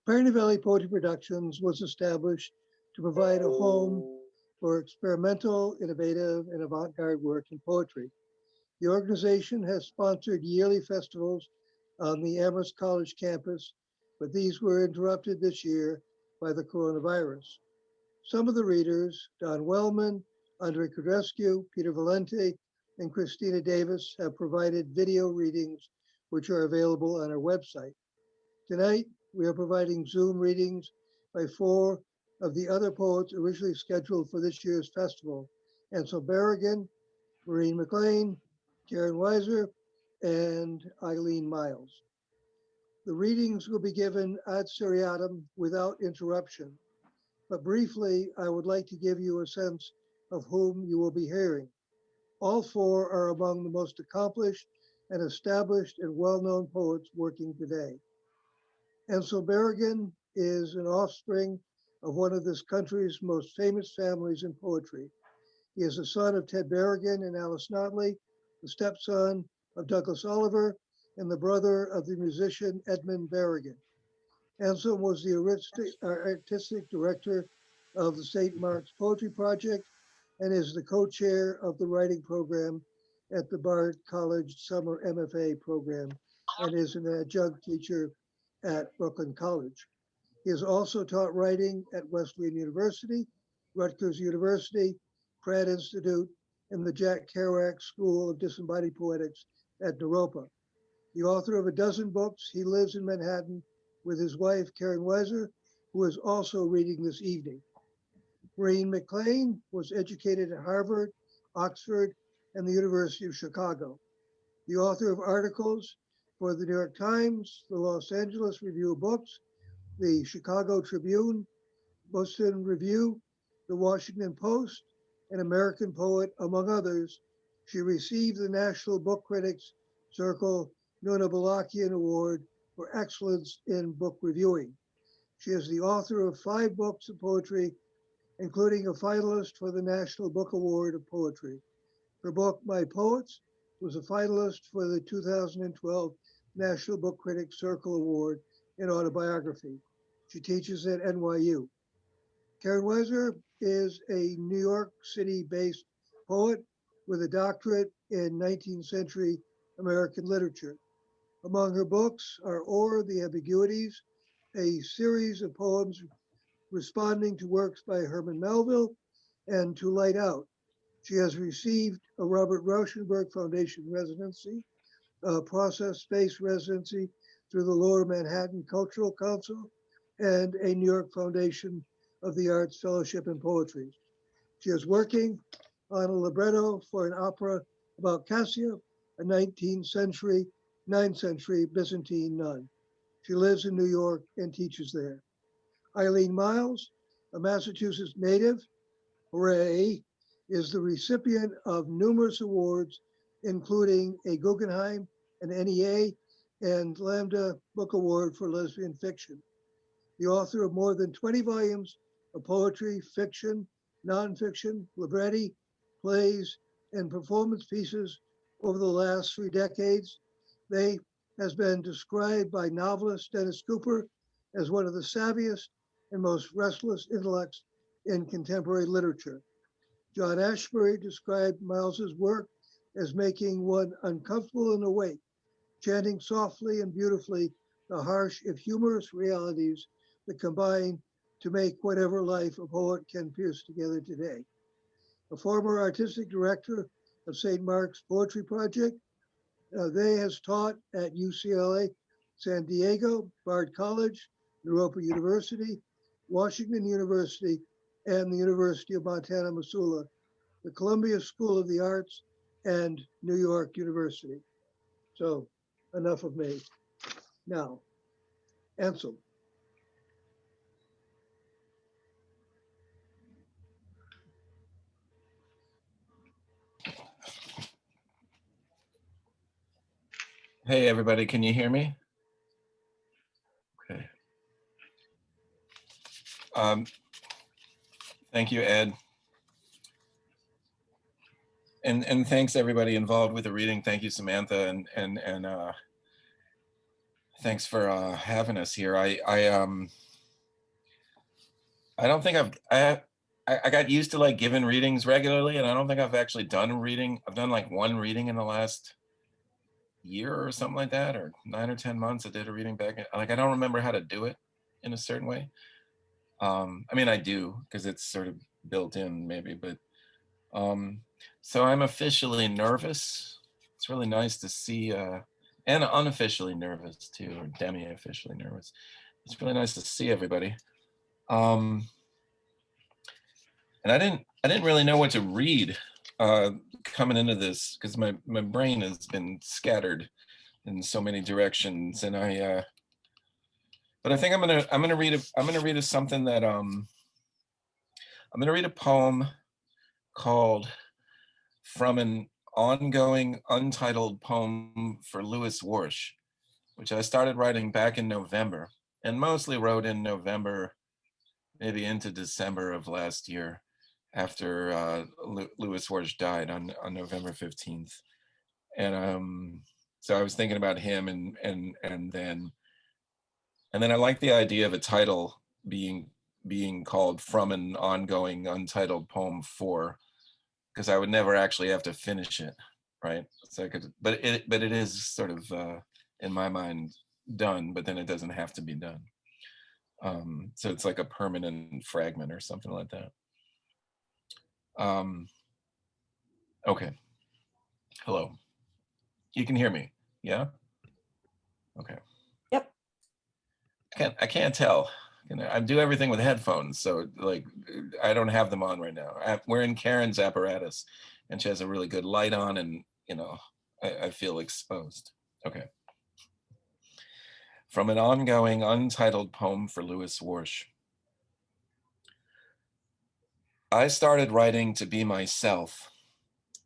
Pioneer Valley Poetry Productions was established to provide a home for experimental, innovative, and avant-garde work in poetry. The organization has sponsored yearly festivals on the Amherst College campus, but these were interrupted this year by the coronavirus. Some of the readers, Don Wellman, Andre Cudrescu, Peter Valente, and Christina Davis, have provided video readings, which are available on our website. Tonight, we are providing Zoom readings by 4 of the other poets originally scheduled for this year's festival: Anselm Berrigan, Maureen McLane, Karen Weiser, and Eileen Myles. The readings will be given ad seriatim without interruption, but briefly, I would like to give you a sense of whom you will be hearing. All 4 are among the most accomplished and established and well-known poets working today. Anselm Berrigan is an offspring of one of this country's most famous families in poetry. He is the son of Ted Berrigan and Alice Notley, the stepson of Douglas Oliver, and the brother of the musician Edmund Berrigan. Anselm was the artistic director of the St. Mark's Poetry Project and is the co-chair of the writing program at the Bard College Summer MFA program and is an adjunct teacher at Brooklyn College. He has also taught writing at Wesleyan University, Rutgers University, Pratt Institute, and the Jack Kerouac School of Disembodied Poetics at Naropa. The author of a dozen books, he lives in Manhattan with his wife, Karen Weiser, who is also reading this evening. Maureen McLane was educated at Harvard, Oxford, and the University of Chicago. The author of articles for the New York Times, the Los Angeles Review of Books, the Chicago Tribune, Boston Review, the Washington Post, an American poet, among others. She received the National Book Critics Circle Nona Balakian Award for excellence in book reviewing. She is the author of 5 books of poetry, including a finalist for the National Book Award of Poetry. Her book, My Poets, was a finalist for the 2012 National Book Critics Circle Award in autobiography. She teaches at NYU. Karen Weiser is a New York City-based poet with a doctorate in 19th century American literature. Among her books are O'er the Ambiguities, a series of poems responding to works by Herman Melville, and To Light Out. She has received a Robert Rauschenberg Foundation residency, a process space residency through the Lower Manhattan Cultural Council, and a New York Foundation of the Arts Fellowship in Poetry. She is working on a libretto for an opera about Cassia, a 9th century Byzantine nun. She lives in New York and teaches there. Eileen Myles, a Massachusetts native, hooray, is the recipient of numerous awards, including a Guggenheim, an NEA, and Lambda Book Award for lesbian fiction. The author of more than 20 volumes of poetry, fiction, nonfiction, libretti, plays, and performance pieces over the last 3 decades. They has been described by novelist Dennis Cooper as one of the savviest and most restless intellects in contemporary literature. John Ashbery described Myles's work as making one uncomfortable and awake, chanting softly and beautifully the harsh, if humorous, realities that combine to make whatever life a poet can pierce together today. A former artistic director of St. Mark's Poetry Project, they has taught at UCLA, San Diego, Bard College, Naropa University, Washington University, and the University of Montana, Missoula, the Columbia School of the Arts, and New York University. So enough of me. Now, Anselm. Hey, everybody, can you hear me? Okay. Thank you, Ed. And thanks everybody involved with the reading. Thank you, Samantha and Thanks for having us here. I don't think I got used to like giving readings regularly, and I don't think I've actually done a reading. I've done like one reading in the last year or something like that, or 9 or 10 months. I did a reading back. Like I don't remember how to do it in a certain way. I mean, I do because it's sort of built in maybe, but so I'm officially nervous. It's really nice to see, and unofficially nervous too, or demi-officially nervous. It's really nice to see everybody. And I didn't really know what to read coming into this because my brain has been scattered in so many directions, and but I think I'm gonna read something that I'm gonna read a poem called From an Ongoing Untitled Poem for Louis Warsh, which I started writing back in November, and mostly wrote in November, maybe into December of last year, after Louis Warsh died on November 15th. And so I was thinking about him, and then I like the idea of a title being called From an Ongoing Untitled Poem for, because I would never actually have to finish it, right? So I could, but it is sort of in my mind done, but then it doesn't have to be done. So it's like a permanent fragment or something like that. Okay. Hello. You can hear me, yeah? Okay. Yep. I can't tell. I do everything with headphones, so like I don't have them on right now. We're in Karen's apparatus, and she has a really good light on, and I feel exposed. Okay. From an ongoing untitled poem for Louis Warsh. I started writing to be myself.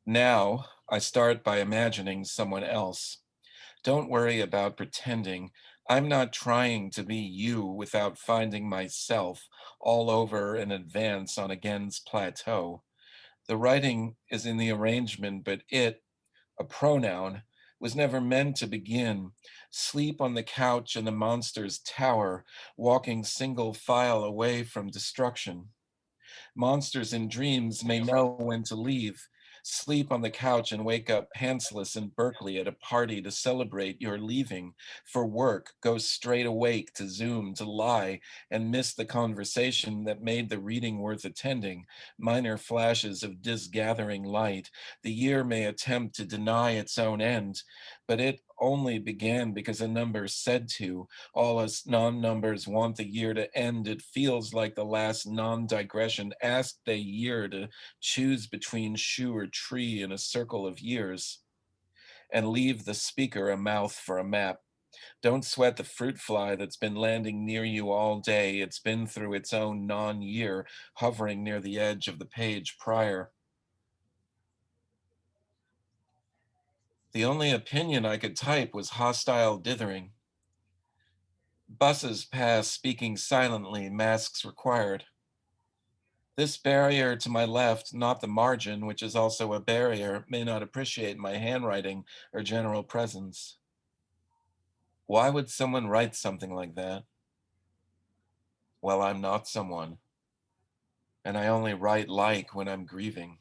Now I start by imagining someone else. Don't worry about pretending. I'm not trying to be you without finding myself all over in advance on Again's plateau. The writing is in the arrangement, but it, a pronoun, was never meant to begin. Sleep on the couch in the monster's tower, walking single file away from destruction. Monsters in dreams may know when to leave. Sleep on the couch and wake up pantsless in Berkeley at a party to celebrate your leaving. For work, go straight awake to Zoom, to lie, and miss the conversation that made the reading worth attending. Minor flashes of disgathering light. The year may attempt to deny its own end, but it only began because a number said to. All us non-numbers want the year to end. It feels like the last non-digression asked a year to choose between shoe or tree in a circle of years, and leave the speaker a mouth for a map. Don't sweat the fruit fly that's been landing near you all day. It's been through its own non-year, hovering near the edge of the page prior. The only opinion I could type was hostile dithering. Buses pass, speaking silently, masks required. This barrier to my left, not the margin, which is also a barrier, may not appreciate my handwriting or general presence. Why would someone write something like that? Well, I'm not someone, and I only write like when I'm grieving,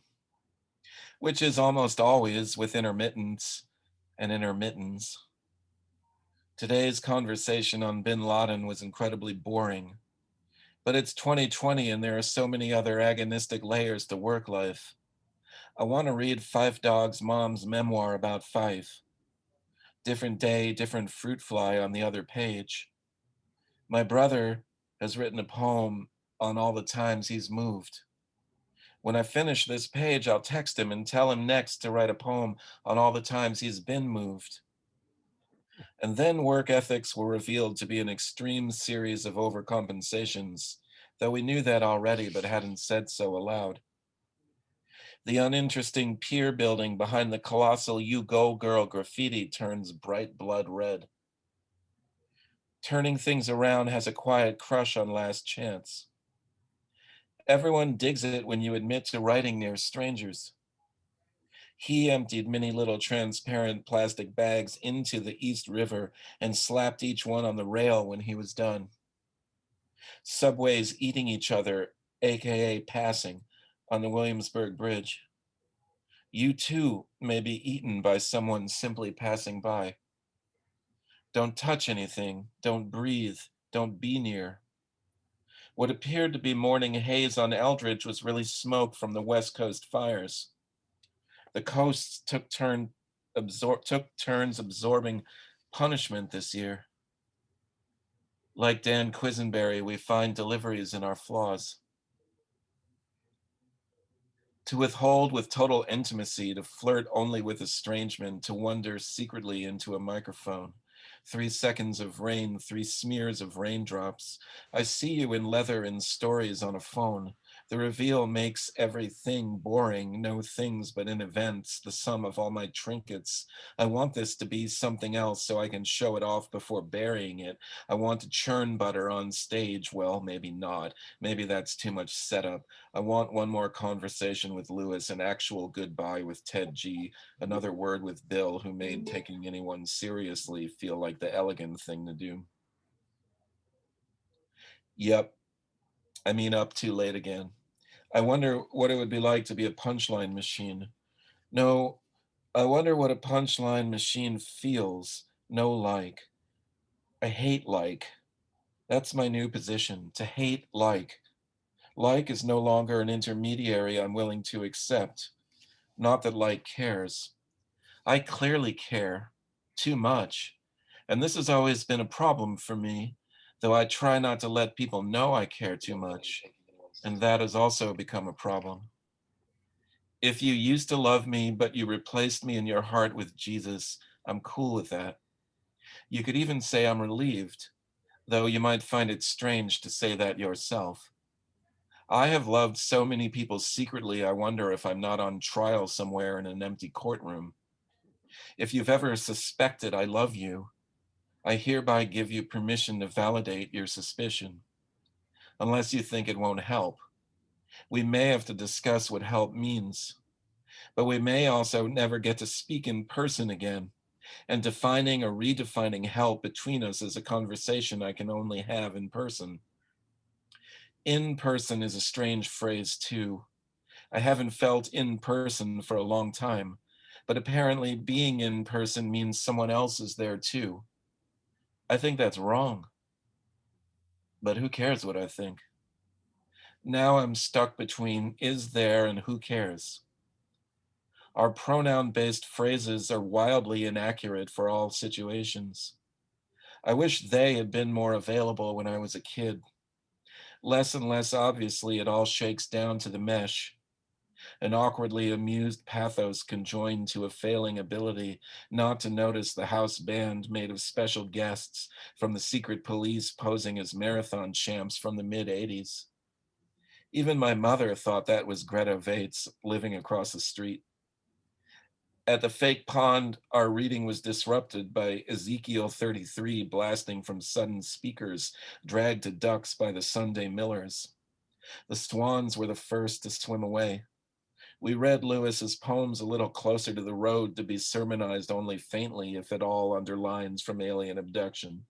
which is almost always with intermittence and intermittence. Today's conversation on bin Laden was incredibly boring, but it's 2020 and there are so many other agonistic layers to work life. I want to read Fife Dog's mom's memoir about Fife. Different day, different fruit fly on the other page. My brother has written a poem on all the times he's moved. When I finish this page, I'll text him and tell him next to write a poem on all the times he's been moved. And then work ethics were revealed to be an extreme series of overcompensations, though we knew that already but hadn't said so aloud. The uninteresting pier building behind the colossal You Go Girl graffiti turns bright blood red. Turning things around has a quiet crush on Last Chance. Everyone digs it when you admit to writing near strangers. He emptied many little transparent plastic bags into the East River and slapped each one on the rail when he was done. Subways eating each other, aka passing, on the Williamsburg Bridge. You too may be eaten by someone simply passing by. Don't touch anything, don't breathe, don't be near. What appeared to be morning haze on Eldridge was really smoke from the West Coast fires. The coasts took turns absorbing punishment this year. Like Dan Quisenberry, we find deliveries in our flaws. To withhold with total intimacy, to flirt only with estrangement, to wonder secretly into a microphone. 3 seconds of rain, 3 smears of raindrops. I see you in leather and stories on a phone. The reveal makes everything boring, no things but in events, the sum of all my trinkets. I want this to be something else so I can show it off before burying it. I want to churn butter on stage. Well, maybe not. Maybe that's too much setup. I want one more conversation with Lewis, an actual goodbye with Ted G, another word with Bill, who made taking anyone seriously feel like the elegant thing to do. Yep, I mean up too late again. I wonder what it would be like to be a punchline machine. No, I wonder what a punchline machine feels. No like. I hate like. That's my new position, to hate like. Like is no longer an intermediary I'm willing to accept. Not that like cares. I clearly care. Too much. And this has always been a problem for me, though I try not to let people know I care too much. And that has also become a problem. If you used to love me, but you replaced me in your heart with Jesus, I'm cool with that. You could even say I'm relieved, though you might find it strange to say that yourself. I have loved so many people secretly, I wonder if I'm not on trial somewhere in an empty courtroom. If you've ever suspected I love you, I hereby give you permission to validate your suspicion, unless you think it won't help. We may have to discuss what help means, but we may also never get to speak in person again, and defining or redefining help between us is a conversation I can only have in person. In person is a strange phrase, too. I haven't felt in person for a long time, but apparently being in person means someone else is there too. I think that's wrong, but who cares what I think? Now I'm stuck between is there and who cares. Our pronoun-based phrases are wildly inaccurate for all situations. I wish they had been more available when I was a kid. Less and less obviously, it all shakes down to the mesh. An awkwardly amused pathos conjoined to a failing ability not to notice the house band made of special guests from the secret police posing as marathon champs from the mid-'80s. Even my mother thought that was Greta Vates living across the street. At the fake pond, our reading was disrupted by Ezekiel 33 blasting from sudden speakers dragged to ducks by the Sunday Millers. The swans were the first to swim away. We read Lewis's poems a little closer to the road to be sermonized only faintly, if at all, under lines from Alien Abduction.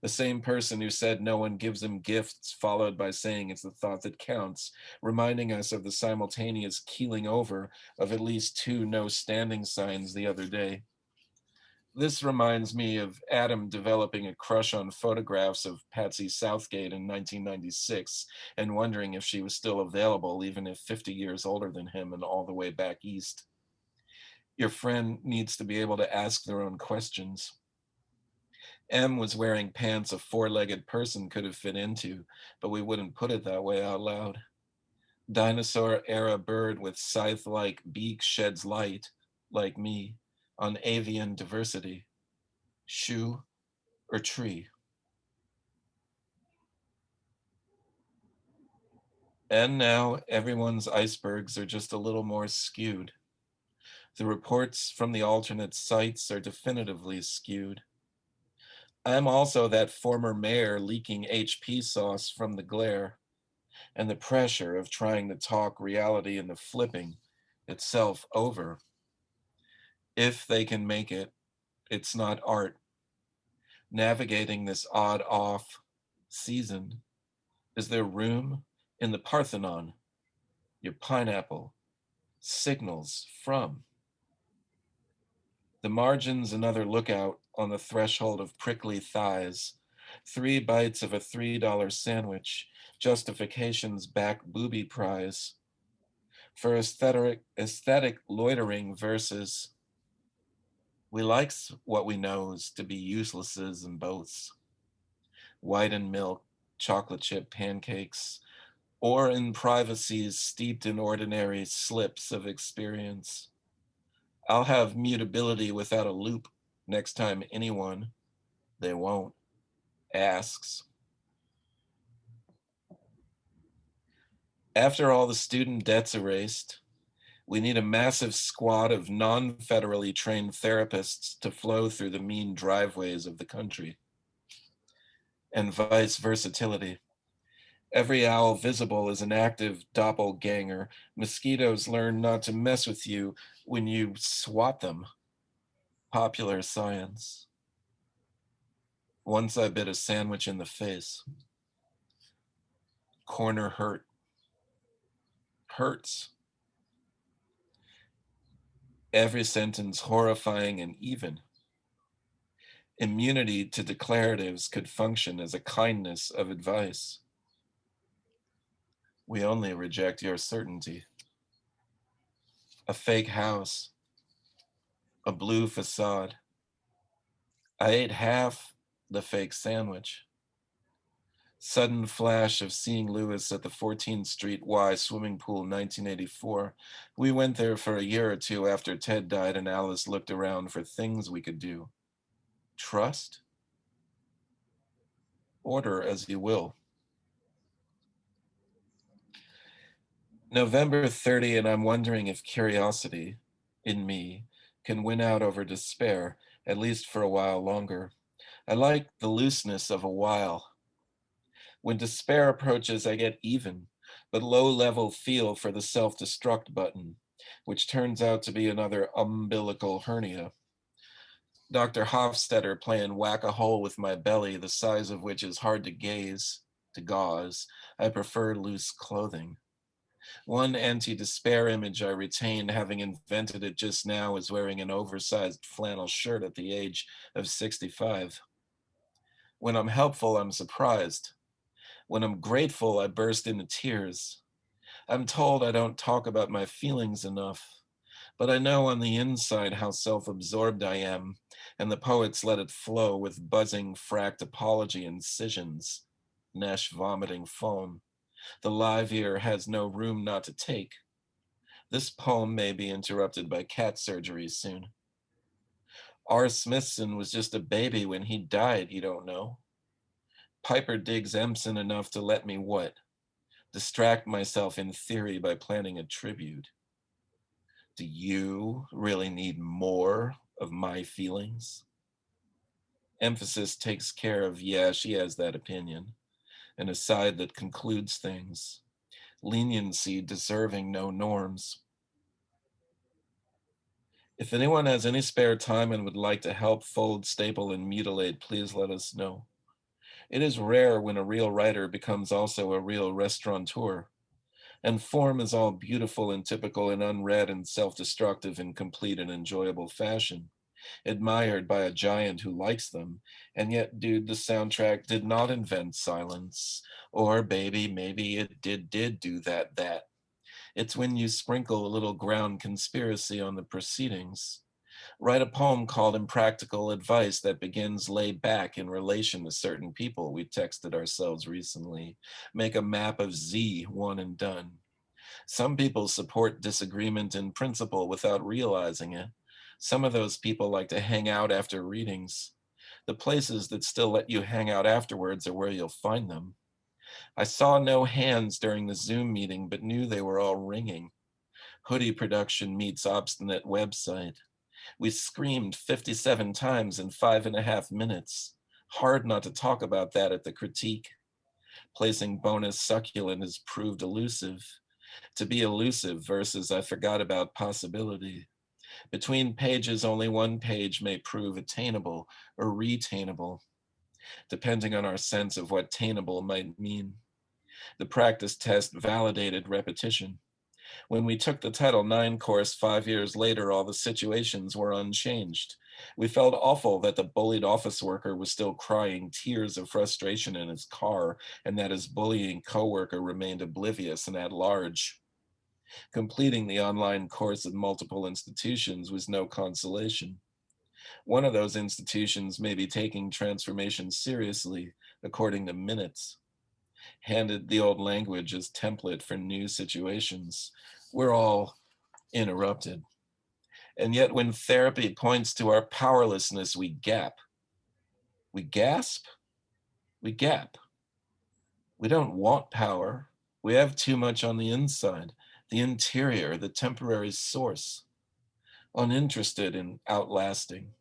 The same person who said no one gives him gifts, followed by saying it's the thought that counts, reminding us of the simultaneous keeling over of at least 2 no standing signs the other day. This reminds me of Adam developing a crush on photographs of Patsy Southgate in 1996 and wondering if she was still available, even if 50 years older than him and all the way back east. Your friend needs to be able to ask their own questions. M was wearing pants a 4-legged person could have fit into, but we wouldn't put it that way out loud. Dinosaur-era bird with scythe-like beak sheds light, like me, on avian diversity. Shoe or tree. And now everyone's icebergs are just a little more skewed. The reports from the alternate sites are definitively skewed. I'm also that former mayor leaking HP sauce from the glare and the pressure of trying to talk reality into flipping itself over. If they can make it, it's not art. Navigating this odd off season, is there room in the Parthenon, your pineapple, signals from? The margin's another lookout on the threshold of prickly thighs. 3 bites of a $3 sandwich, justification's back booby prize. For aesthetic loitering versus we likes what we knows to be uselesses and boths. White and milk, chocolate chip pancakes, or in privacies steeped in ordinary slips of experience. I'll have mutability without a loop next time anyone, they won't, asks. After all the student debt's erased, we need a massive squad of non-federally trained therapists to flow through the mean driveways of the country. And vice versatility. Every owl visible is an active doppelganger. Mosquitoes learn not to mess with you when you swat them. Popular science. Once I bit a sandwich in the face. Corner hurt. Hurts. Every sentence horrifying and even. Immunity to declaratives could function as a kindness of advice. We only reject your certainty. A fake house. A blue facade. I ate half the fake sandwich. Sudden flash of seeing Louise at the 14th Street Y swimming pool 1984. We went there for a year or two after Ted died and Alice looked around for things we could do. Trust? Order as you will. November 30, and I'm wondering if curiosity in me can win out over despair, at least for a while longer. I like the looseness of a while. When despair approaches, I get even, but low-level feel for the self-destruct button, which turns out to be another umbilical hernia. Dr. Hofstetter playing whack-a-hole with my belly, the size of which is hard to gauze. I prefer loose clothing. One anti-despair image I retain, having invented it just now, is wearing an oversized flannel shirt at the age of 65. When I'm helpful, I'm surprised. When I'm grateful, I burst into tears. I'm told I don't talk about my feelings enough, but I know on the inside how self-absorbed I am, and the poets let it flow with buzzing fracked apology incisions, Nesh vomiting foam. The live ear has no room not to take. This poem may be interrupted by cat surgery soon. R. Smithson was just a baby when he died, you don't know. Piper digs Empson enough to let me what? Distract myself in theory by planning a tribute. Do you really need more of my feelings? Emphasis takes care of, yeah, she has that opinion, an aside that concludes things. Leniency deserving no norms. If anyone has any spare time and would like to help fold, staple, and mutilate, please let us know. It is rare when a real writer becomes also a real restaurateur. And form is all beautiful and typical and unread and self-destructive in complete and enjoyable fashion, admired by a giant who likes them. And yet, dude, the soundtrack did not invent silence. Or, baby, maybe it did do that. It's when you sprinkle a little ground conspiracy on the proceedings. Write a poem called Impractical Advice that begins laid back in relation to certain people. We texted ourselves recently. Make a map of Z, one and done. Some people support disagreement in principle without realizing it. Some of those people like to hang out after readings. The places that still let you hang out afterwards are where you'll find them. I saw no hands during the Zoom meeting, but knew they were all ringing. Hoodie production meets obstinate website. We screamed 57 times in 5.5 minutes. Hard not to talk about that at the critique. Placing bonus succulent has proved elusive. To be elusive versus I forgot about possibility. Between pages, only one page may prove attainable or retainable, depending on our sense of what tainable might mean. The practice test validated repetition. When we took the Title IX course 5 years later, all the situations were unchanged. We felt awful that the bullied office worker was still crying tears of frustration in his car, and that his bullying coworker remained oblivious and at large. Completing the online course at multiple institutions was no consolation. One of those institutions may be taking transformation seriously, according to minutes, handed the old language as template for new situations. We're all interrupted. And yet when therapy points to our powerlessness, we gap. We gasp, we gap. We don't want power. We have too much on the inside, the interior, the temporary source, uninterested in outlasting.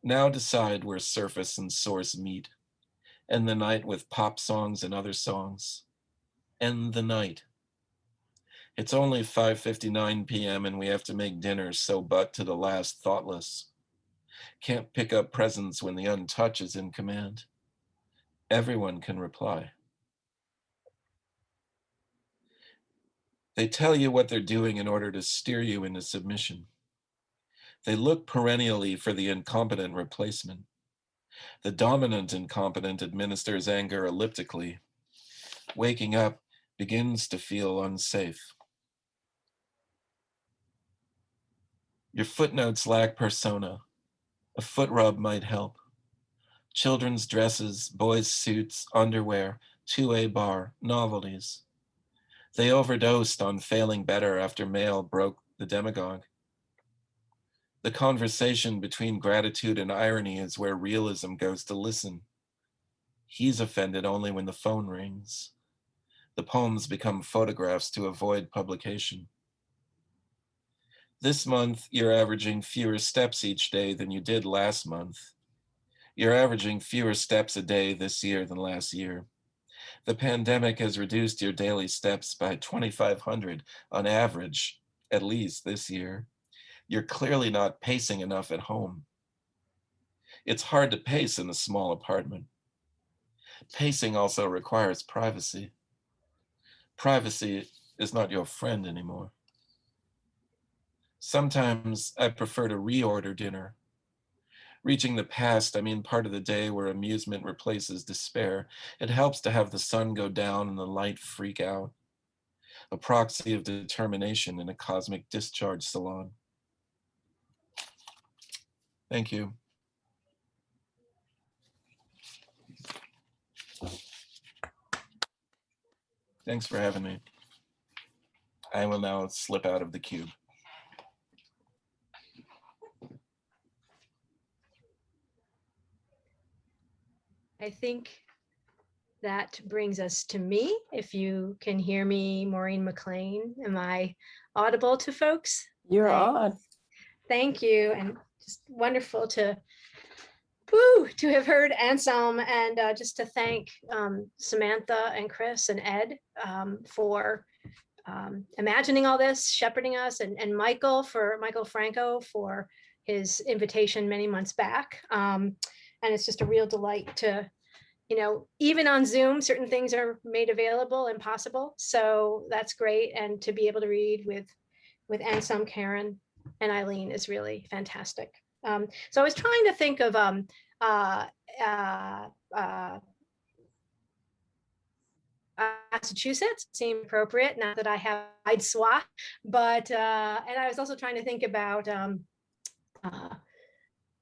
Now decide where surface and source meet. End the night with pop songs and other songs. End the night. It's only 5:59 p.m. and we have to make dinner, so but to the last thoughtless. Can't pick up presents when the untouch is in command. Everyone can reply. They tell you what they're doing in order to steer you into submission. They look perennially for the incompetent replacement. The dominant incompetent administers anger elliptically. Waking up begins to feel unsafe. Your footnotes lack persona. A foot rub might help. Children's dresses, boys' suits, underwear, 2A bar, novelties. They overdosed on failing better after Mail broke the demagogue. The conversation between gratitude and irony is where realism goes to listen. He's offended only when the phone rings. The poems become photographs to avoid publication. This month, you're averaging fewer steps each day than you did last month. You're averaging fewer steps a day this year than last year. The pandemic has reduced your daily steps by 2,500 on average, at least this year. You're clearly not pacing enough at home. It's hard to pace in a small apartment. Pacing also requires privacy. Privacy is not your friend anymore. Sometimes I prefer to reorder dinner. Reaching the past, I mean part of the day where amusement replaces despair. It helps to have the sun go down and the light freak out. A proxy of determination in a cosmic discharge salon. Thank you. Thanks for having me. I will now slip out of the cube. I think that brings us to me. If you can hear me, Maureen McLane, am I audible to folks? You're on. Thank you, and just wonderful to have heard Anselm, and just to thank Samantha and Chris and Ed for imagining all this, shepherding us, and Michael Franco for his invitation many months back. And it's just a real delight to, even on Zoom, certain things are made available and possible. So that's great. And to be able to read with Anselm, Karen, and Eileen is really fantastic. So I was trying to think of Massachusetts seemed appropriate, not that I have a wide swath, but and I was also trying to think about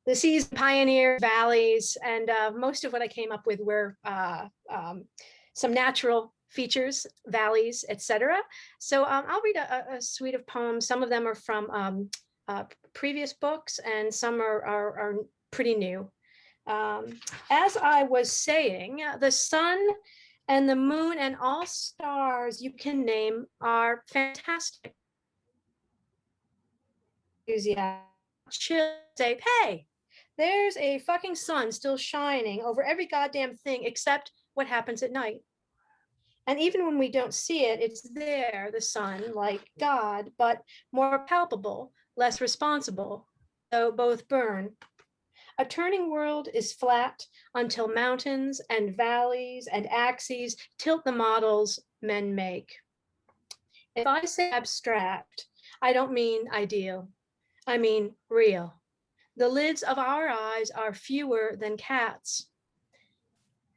the seas, pioneer valleys, and most of what I came up with were some natural features, valleys, etc. So I'll read a suite of poems. Some of them are from previous books, and some are pretty new. As I was saying, the sun and the moon and all stars you can name are fantastic. Chill, say, hey, there's a fucking sun still shining over every goddamn thing except what happens at night. And even when we don't see it, it's there, the sun, like God, but more palpable, less responsible, though both burn. A turning world is flat until mountains and valleys and axes tilt the models men make. If I say abstract, I don't mean ideal. I mean real. The lids of our eyes are fewer than cats.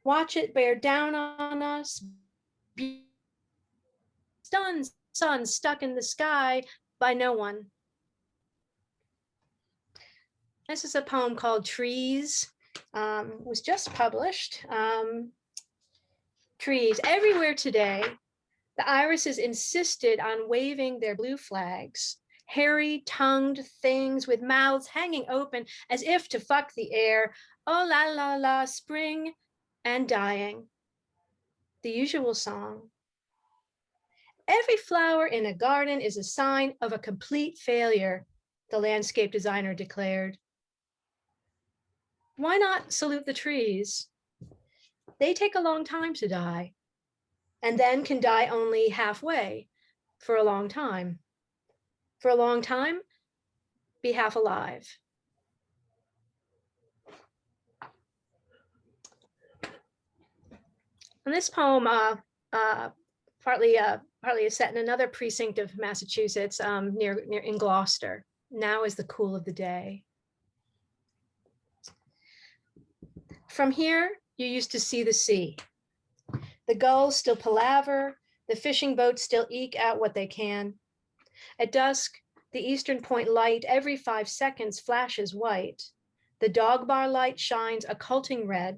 Watch it bear down on us, stunned sun stuck in the sky by no one. This is a poem called Trees. Was just published. Trees. Everywhere today, the irises insisted on waving their blue flags, hairy tongued things with mouths hanging open as if to fuck the air. Oh la la la, spring and dying. The usual song. Every flower in a garden is a sign of a complete failure, the landscape designer declared. Why not salute the trees? They take a long time to die, and then can die only halfway for a long time. For a long time, be half alive. And this poem partly is set in another precinct of Massachusetts, near in Gloucester. Now is the cool of the day. From here, you used to see the sea. The gulls still palaver, the fishing boats still eke out what they can. At dusk, the Eastern Point light every 5 seconds flashes white. The dog bar light shines occulting red.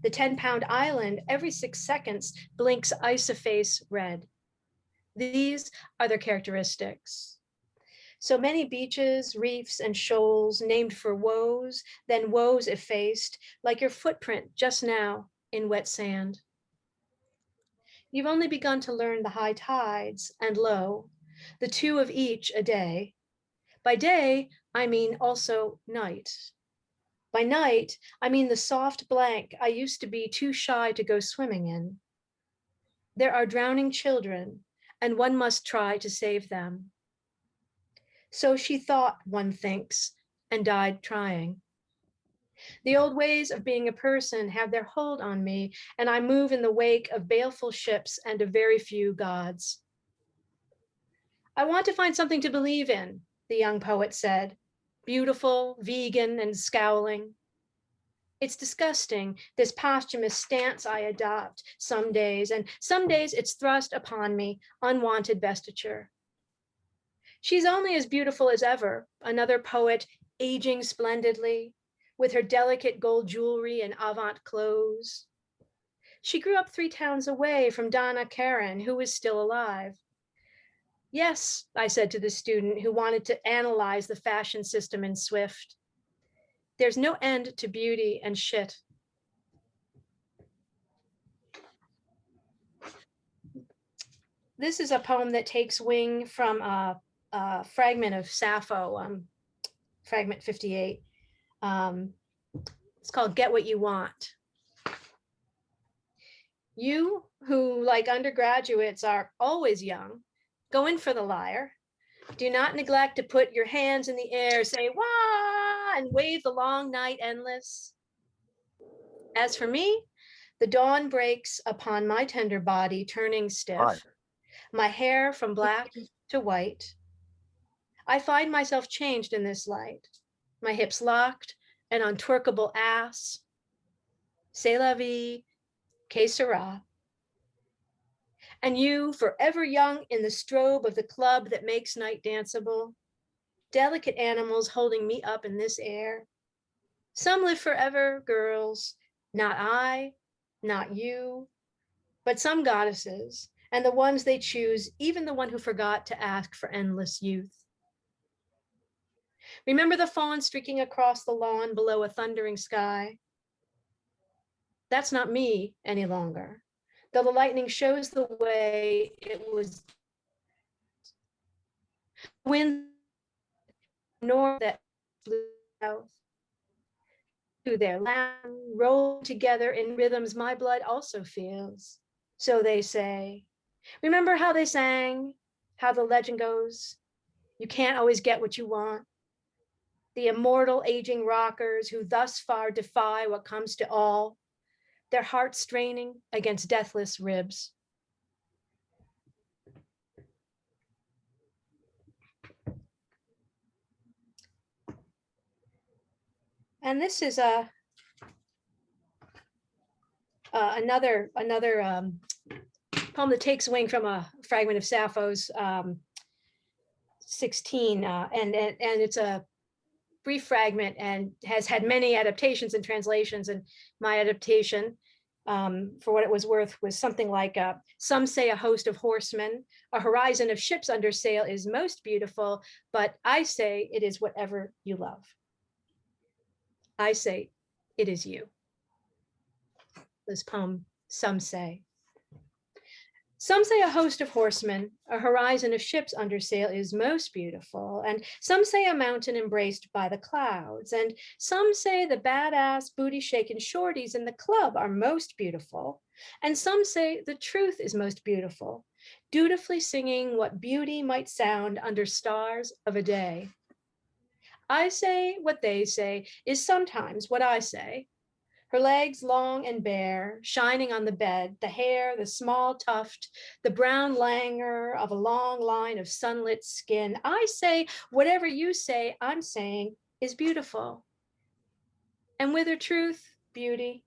The 10-pound island every 6 seconds blinks isoface red. These are their characteristics. So many beaches, reefs, and shoals named for woes, then woes effaced, like your footprint just now in wet sand. You've only begun to learn the high tides and low, the 2 of each a day. By day, I mean also night. By night, I mean the soft blank I used to be too shy to go swimming in. There are drowning children, and one must try to save them. So she thought, one thinks, and died trying. The old ways of being a person have their hold on me, and I move in the wake of baleful ships and of very few gods. I want to find something to believe in, the young poet said, beautiful, vegan, and scowling. It's disgusting, this posthumous stance I adopt some days, and some days it's thrust upon me, unwanted vestiture. She's only as beautiful as ever, another poet aging splendidly, with her delicate gold jewelry and avant clothes. She grew up 3 towns away from Donna Karan, who is still alive. Yes, I said to the student who wanted to analyze the fashion system in Swift. There's no end to beauty and shit. This is a poem that takes wing from a fragment of Sappho, fragment 58. It's called Get What You Want. You who, like undergraduates, are always young, go in for the lyre. Do not neglect to put your hands in the air, say wah, and wave the long night endless. As for me, the dawn breaks upon my tender body, turning stiff, my hair from black to white. I find myself changed in this light, my hips locked, an untwerkable ass. C'est la vie, que sera. And you, forever young in the strobe of the club that makes night danceable, delicate animals holding me up in this air. Some live forever, girls, not I, not you, but some goddesses, and the ones they choose, even the one who forgot to ask for endless youth. Remember the fawn streaking across the lawn below a thundering sky? That's not me any longer, though the lightning shows the way it was. Wind north that blew south. To their land, roll together in rhythms my blood also feels. So they say. Remember how they sang, how the legend goes? You can't always get what you want. The immortal aging rockers who thus far defy what comes to all, their hearts straining against deathless ribs. And this is another poem that takes wing from a fragment of Sappho's 16, and it's a brief fragment and has had many adaptations and translations. And my adaptation, for what it was worth, was something like, some say a host of horsemen, a horizon of ships under sail is most beautiful, but I say it is whatever you love. I say it is you. This poem, Some Say. Some say a host of horsemen, a horizon of ships under sail is most beautiful, and some say a mountain embraced by the clouds, and some say the badass booty-shaking shorties in the club are most beautiful, and some say the truth is most beautiful, dutifully singing what beauty might sound under stars of a day. I say what they say is sometimes what I say. Her legs long and bare, shining on the bed, the hair, the small tuft, the brown languor of a long line of sunlit skin. I say whatever you say I'm saying is beautiful. And with her truth, beauty.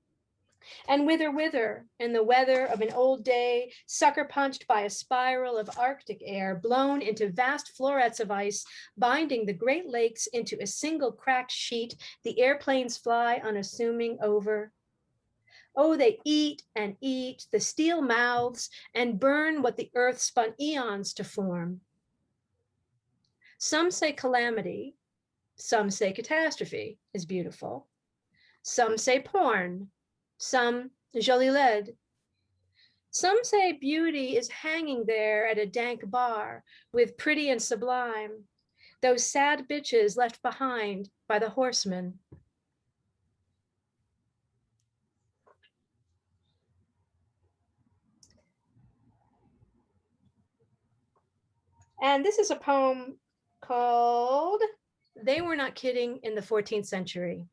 And wither, in the weather of an old day, sucker punched by a spiral of Arctic air, blown into vast florets of ice, binding the Great Lakes into a single cracked sheet, the airplanes fly unassuming over. Oh, they eat and eat the steel mouths and burn what the earth spun eons to form. Some say calamity, some say catastrophe is beautiful. Some say porn, some joli led. Some say beauty is hanging there at a dank bar with pretty and sublime, those sad bitches left behind by the horsemen. And this is a poem called They Were Not Kidding in the 14th Century.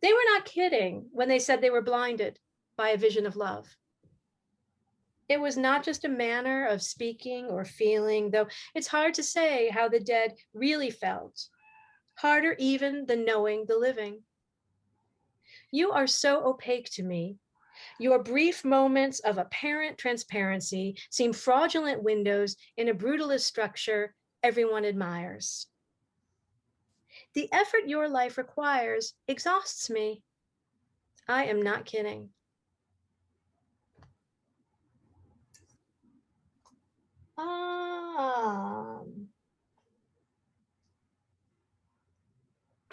They were not kidding when they said they were blinded by a vision of love. It was not just a manner of speaking or feeling, though it's hard to say how the dead really felt, harder even than knowing the living. You are so opaque to me. Your brief moments of apparent transparency seem fraudulent windows in a brutalist structure everyone admires. The effort your life requires exhausts me. I am not kidding.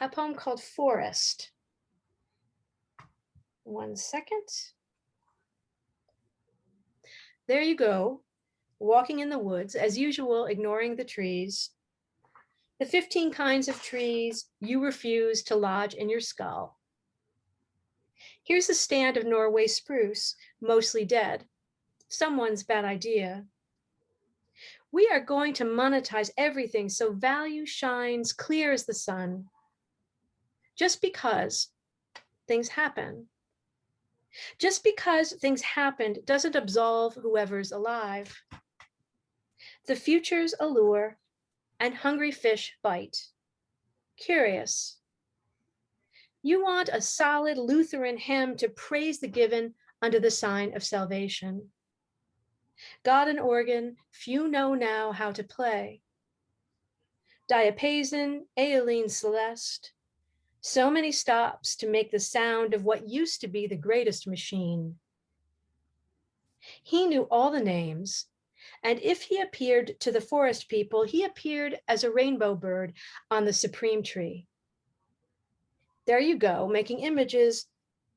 A poem called Forest. One second. There you go, walking in the woods, as usual, ignoring the trees. The 15 kinds of trees you refuse to lodge in your skull. Here's a stand of Norway spruce, mostly dead. Someone's bad idea. We are going to monetize everything so value shines clear as the sun. Just because things happen. Just because things happened doesn't absolve whoever's alive. The future's allure and hungry fish bite. Curious. You want a solid Lutheran hymn to praise the given under the sign of salvation. God and organ, few know now how to play. Diapason, Eileen Celeste. So many stops to make the sound of what used to be the greatest machine. He knew all the names, and if he appeared to the forest people, he appeared as a rainbow bird on the supreme tree. There you go, making images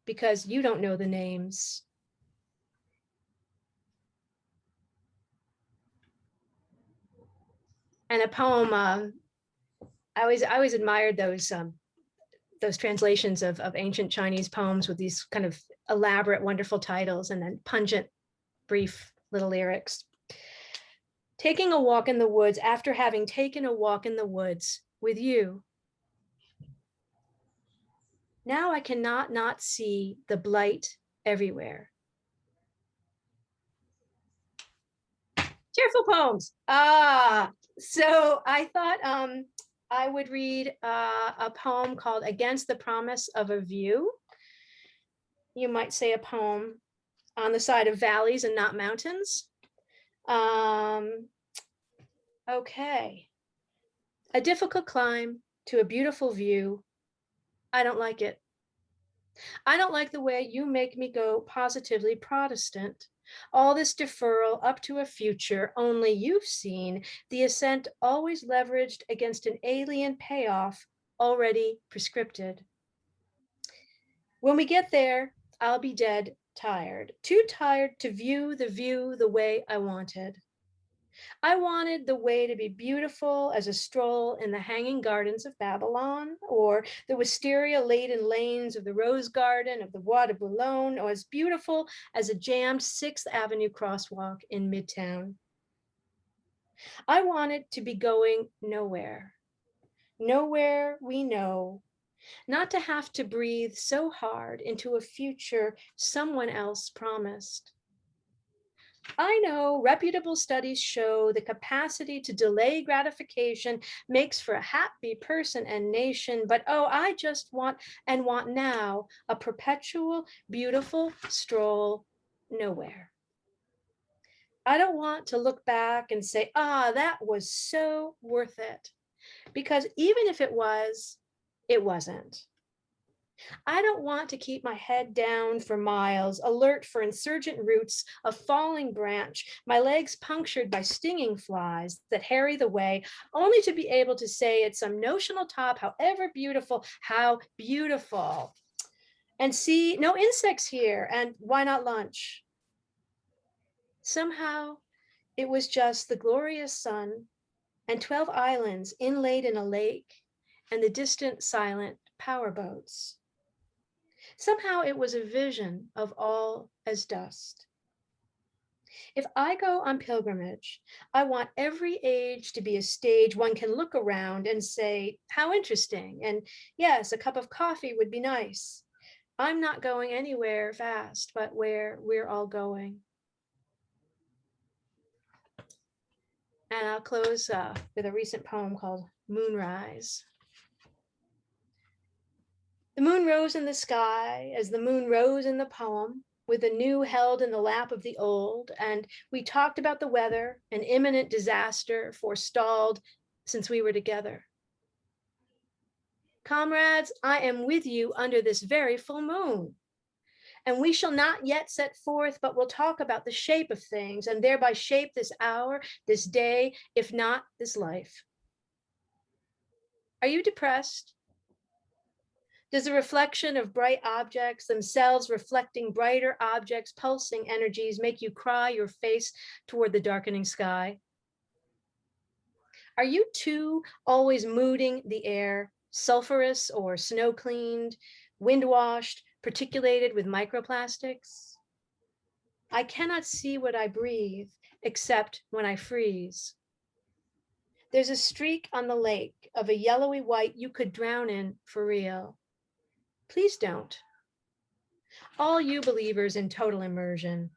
because you don't know the names. And a poem, I always admired those translations of ancient Chinese poems with these kind of elaborate, wonderful titles and then pungent, brief little lyrics. Taking a walk in the woods after having taken a walk in the woods with you. Now I cannot not see the blight everywhere. Cheerful poems. So I thought I would read a poem called Against the Promise of a View. You might say a poem on the side of valleys and not mountains. Okay. A difficult climb to a beautiful view. I don't like it. I don't like the way you make me go positively Protestant. All this deferral up to a future only you've seen, the ascent always leveraged against an alien payoff already prescripted. When we get there, I'll be dead tired, too tired to view the way I wanted. I wanted the way to be beautiful as a stroll in the hanging gardens of Babylon, or the wisteria-laden lanes of the Rose Garden of the Bois de Boulogne, or as beautiful as a jammed 6th Avenue crosswalk in Midtown. I wanted to be going nowhere, nowhere we know, not to have to breathe so hard into a future someone else promised. I know reputable studies show the capacity to delay gratification makes for a happy person and nation, but oh, I just want now a perpetual, beautiful stroll nowhere. I don't want to look back and say, that was so worth it, because even if it was, it wasn't. I don't want to keep my head down for miles, alert for insurgent roots, a falling branch, my legs punctured by stinging flies that harry the way, only to be able to say at some notional top, however beautiful, how beautiful. And see, no insects here, and why not lunch? Somehow, it was just the glorious sun and 12 islands inlaid in a lake and the distant silent power boats. Somehow it was a vision of all as dust. If I go on pilgrimage, I want every age to be a stage one can look around and say, how interesting. And yes, a cup of coffee would be nice. I'm not going anywhere fast, but where we're all going. And I'll close with a recent poem called Moonrise. The moon rose in the sky as the moon rose in the poem, with the new held in the lap of the old, and we talked about the weather, an imminent disaster forestalled since we were together. Comrades, I am with you under this very full moon, and we shall not yet set forth, but we'll talk about the shape of things and thereby shape this hour, this day, if not this life. Are you depressed? Does the reflection of bright objects, themselves reflecting brighter objects, pulsing energies, make you cry your face toward the darkening sky? Are you too always mooting the air, sulfurous or snow cleaned, wind washed, particulated with microplastics? I cannot see what I breathe except when I freeze. There's a streak on the lake of a yellowy white you could drown in for real. Please don't. All you believers in total immersion,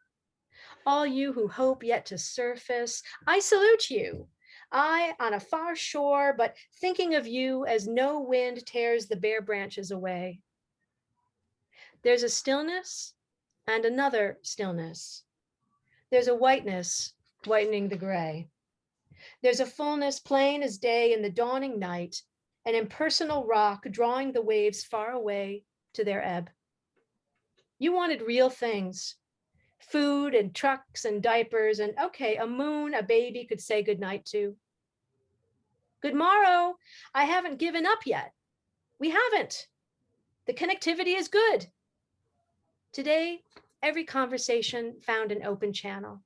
all you who hope yet to surface, I salute you. I on a far shore, but thinking of you as no wind tears the bare branches away. There's a stillness and another stillness. There's a whiteness whitening the gray. There's a fullness plain as day in the dawning night, an impersonal rock drawing the waves far away to their ebb. You wanted real things, food and trucks and diapers, and okay, a moon a baby could say goodnight to. Good morrow, I haven't given up yet. We haven't. The connectivity is good. Today, every conversation found an open channel.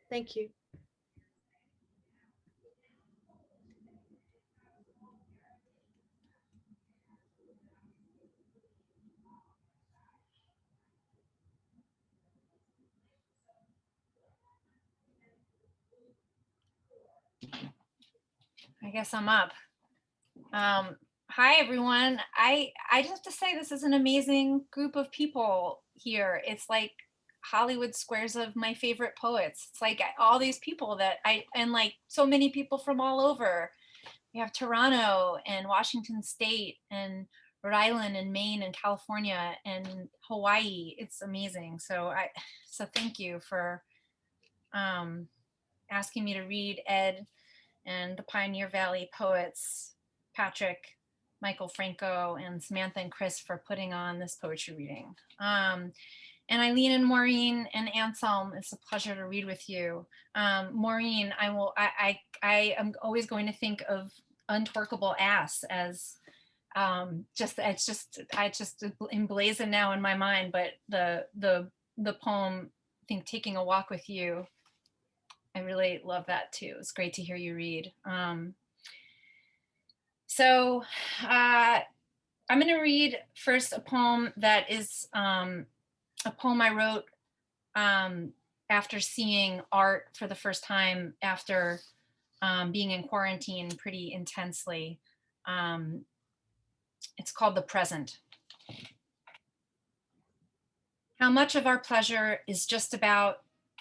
Thank you. I guess I'm up. Hi, everyone. I just have to say this is an amazing group of people here. It's like Hollywood squares of my favorite poets. It's like all these people and like so many people from all over. We have Toronto and Washington State and Rhode Island and Maine and California and Hawaii. It's amazing. So thank you for asking me to read Ed and the Pioneer Valley poets, Patrick, Michael Franco, and Samantha and Chris for putting on this poetry reading. And Eileen and Maureen and Anselm, it's a pleasure to read with you. Maureen, I am always going to think of Untwerkable Ass as I just emblazoned now in my mind, but the poem, I think Taking a Walk with You, I really love that too. It's great to hear you read. I'm going to read first a poem that is a poem I wrote after seeing art for the first time after being in quarantine pretty intensely. It's called The Present. How much of our pleasure is just about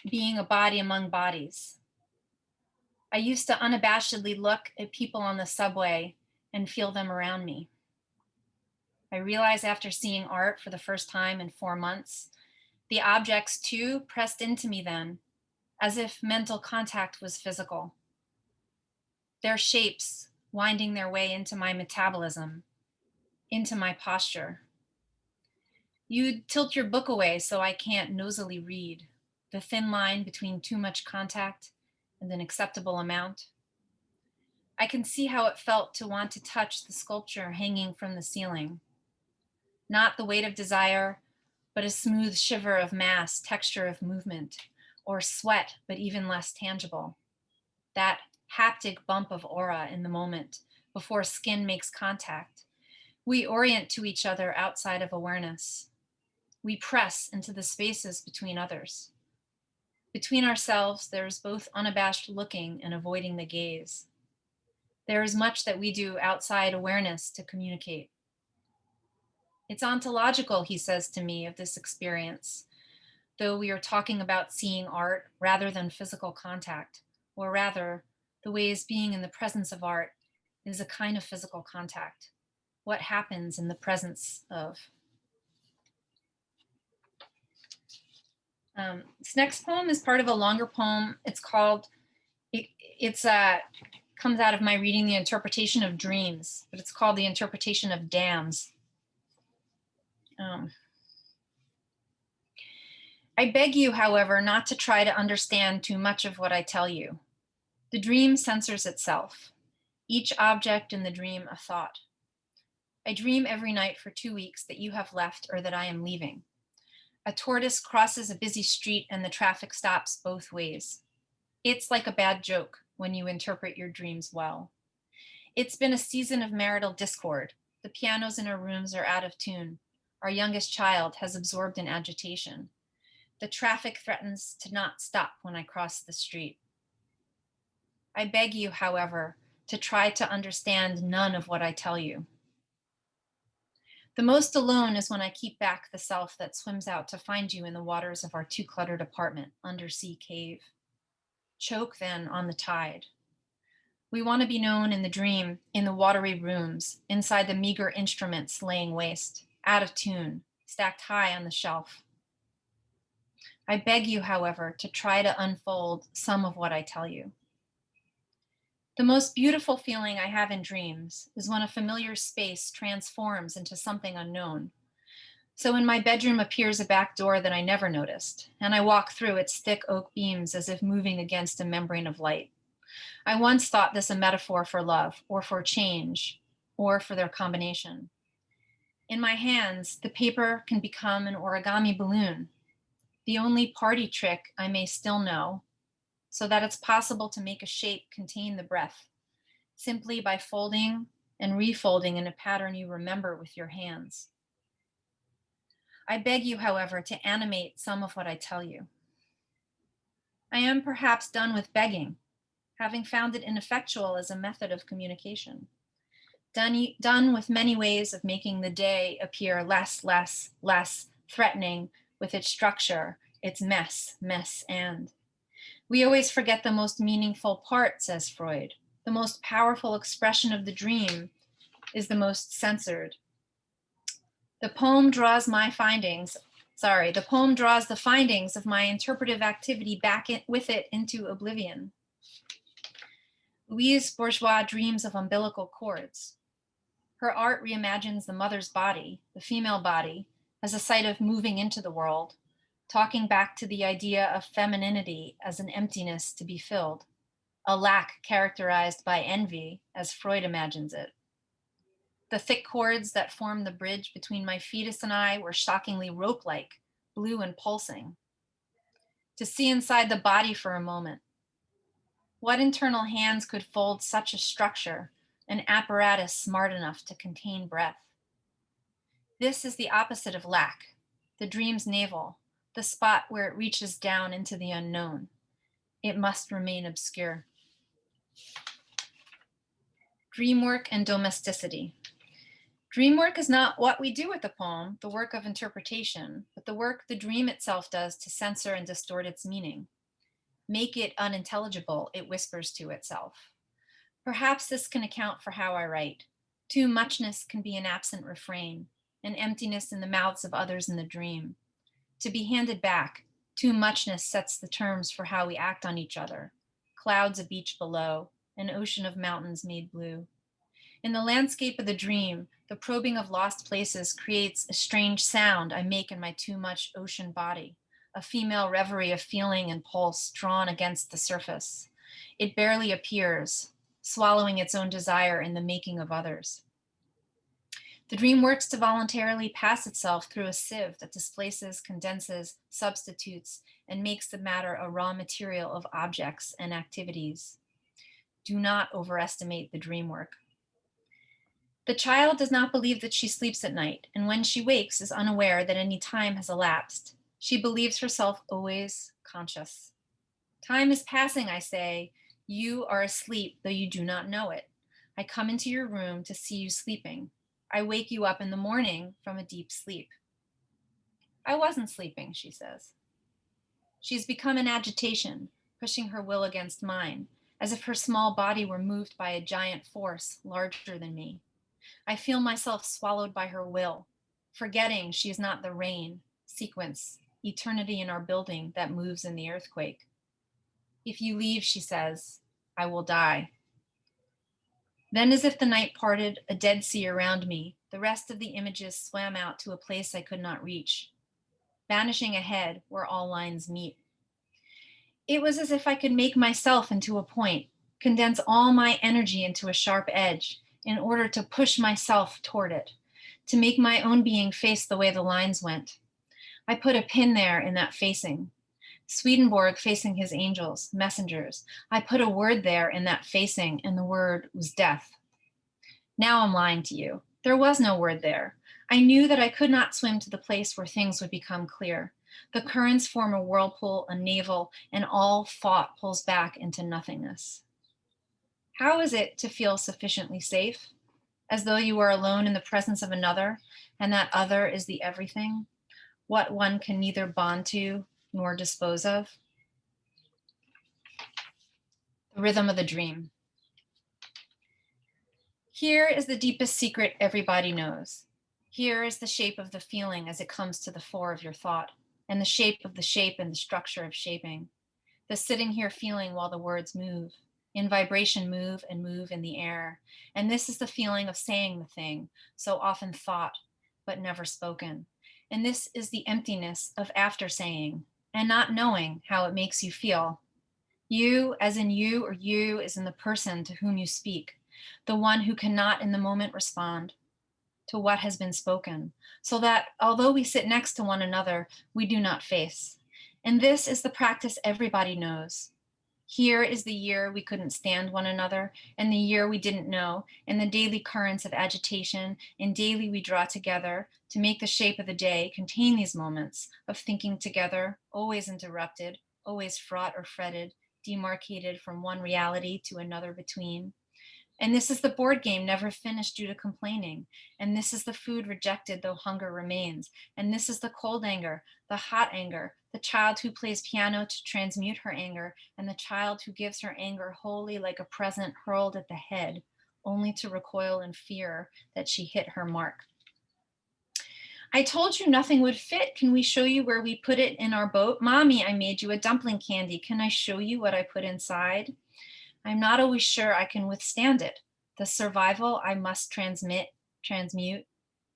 being a body among bodies? I used to unabashedly look at people on the subway and feel them around me. I realized after seeing art for the first time in 4 months, the objects too pressed into me then, as if mental contact was physical. Their shapes winding their way into my metabolism, into my posture. You'd tilt your book away so I can't nosily read, the thin line between too much contact and an acceptable amount. I can see how it felt to want to touch the sculpture hanging from the ceiling. Not the weight of desire, but a smooth shiver of mass, texture of movement, or sweat, but even less tangible. That haptic bump of aura in the moment before skin makes contact. We orient to each other outside of awareness. We press into the spaces between others. Between ourselves, there is both unabashed looking and avoiding the gaze. There is much that we do outside awareness to communicate. It's ontological, he says to me, of this experience, though we are talking about seeing art rather than physical contact, or rather, the ways being in the presence of art is a kind of physical contact. What happens in the presence of. This next poem is part of a longer poem. It's called, comes out of my reading The Interpretation of Dreams, but it's called The Interpretation of Dams. I beg you, however, not to try to understand too much of what I tell you. The dream censors itself, each object in the dream a thought. I dream every night for 2 weeks that you have left or that I am leaving. A tortoise crosses a busy street and the traffic stops both ways. It's like a bad joke when you interpret your dreams well. It's been a season of marital discord. The pianos in our rooms are out of tune. Our youngest child has absorbed in agitation. The traffic threatens to not stop when I cross the street. I beg you, however, to try to understand none of what I tell you. The most alone is when I keep back the self that swims out to find you in the waters of our too cluttered apartment, undersea cave. Choke then on the tide. We want to be known in the dream, in the watery rooms, inside the meager instruments laying waste, out of tune, stacked high on the shelf. I beg you, however, to try to unfold some of what I tell you. The most beautiful feeling I have in dreams is when a familiar space transforms into something unknown. So in my bedroom appears a back door that I never noticed, and I walk through its thick oak beams as if moving against a membrane of light. I once thought this a metaphor for love, or for change, or for their combination. In my hands, the paper can become an origami balloon, the only party trick I may still know, so that it's possible to make a shape contain the breath, simply by folding and refolding in a pattern you remember with your hands. I beg you, however, to animate some of what I tell you. I am perhaps done with begging. having found it ineffectual as a method of communication. Done with many ways of making the day appear less threatening with its structure, its mess, and. We always forget the most meaningful part, says Freud. The most powerful expression of the dream is the most censored. The poem draws the findings of my interpretive activity back with it into oblivion. Louise Bourgeois dreams of umbilical cords. Her art reimagines the mother's body, the female body, as a site of moving into the world, talking back to the idea of femininity as an emptiness to be filled, a lack characterized by envy, as Freud imagines it. The thick cords that formed the bridge between my fetus and I were shockingly rope-like, blue and pulsing. To see inside the body for a moment. What internal hands could fold such a structure, an apparatus smart enough to contain breath? This is the opposite of lack, the dream's navel, the spot where it reaches down into the unknown. It must remain obscure. Dream work and domesticity. Dream work is not what we do with the poem, the work of interpretation, but the work the dream itself does to censor and distort its meaning. Make it unintelligible, it whispers to itself. Perhaps this can account for how I write. Too muchness can be an absent refrain, an emptiness in the mouths of others in the dream. To be handed back, too muchness sets the terms for how we act on each other. Clouds a beach below, an ocean of mountains made blue. In the landscape of the dream, the probing of lost places creates a strange sound I make in my too much ocean body, a female reverie of feeling and pulse drawn against the surface. It barely appears, swallowing its own desire in the making of others. The dream works to voluntarily pass itself through a sieve that displaces, condenses, substitutes, and makes the matter a raw material of objects and activities. Do not overestimate the dream work. The child does not believe that she sleeps at night, and when she wakes is unaware that any time has elapsed. She believes herself always conscious. Time is passing, I say. You are asleep, though you do not know it. I come into your room to see you sleeping. I wake you up in the morning from a deep sleep. I wasn't sleeping, she says. She's become an agitation, pushing her will against mine, as if her small body were moved by a giant force larger than me. I feel myself swallowed by her will, forgetting she is not the rain, sequence, eternity in our building that moves in the earthquake. If you leave, she says, I will die. Then, as if the night parted, a dead sea around me, the rest of the images swam out to a place I could not reach, vanishing ahead where all lines meet. It was as if I could make myself into a point, condense all my energy into a sharp edge in order to push myself toward it, to make my own being face the way the lines went. I put a pin there in that facing. Swedenborg facing his angels, messengers. I put a word there in that facing, and the word was death. Now I'm lying to you. There was no word there. I knew that I could not swim to the place where things would become clear. The currents form a whirlpool, a navel, and all thought pulls back into nothingness. How is it to feel sufficiently safe? As though you are alone in the presence of another, and that other is the everything, what one can neither bond to nor dispose of? The rhythm of the dream. Here is the deepest secret everybody knows. Here is the shape of the feeling as it comes to the fore of your thought, and the shape of the shape and the structure of shaping. The sitting here feeling while the words move, in vibration move and move in the air. And this is the feeling of saying the thing, so often thought, but never spoken. And this is the emptiness of after saying, and not knowing how it makes you feel. You, as in you, or you, as in the person to whom you speak, the one who cannot in the moment respond to what has been spoken, so that although we sit next to one another, we do not face. And this is the practice everybody knows. Here is the year we couldn't stand one another, and the year we didn't know, and the daily currents of agitation, and daily we draw together to make the shape of the day contain these moments of thinking together, always interrupted, always fraught or fretted, demarcated from one reality to another between. And this is the board game never finished due to complaining. And this is the food rejected though hunger remains. And this is the cold anger, the hot anger, the child who plays piano to transmute her anger, and the child who gives her anger wholly like a present hurled at the head, only to recoil in fear that she hit her mark. I told you nothing would fit. Can we show you where we put it in our boat? Mommy, I made you a dumpling candy. Can I show you what I put inside? I'm not always sure I can withstand it. The survival I must transmute.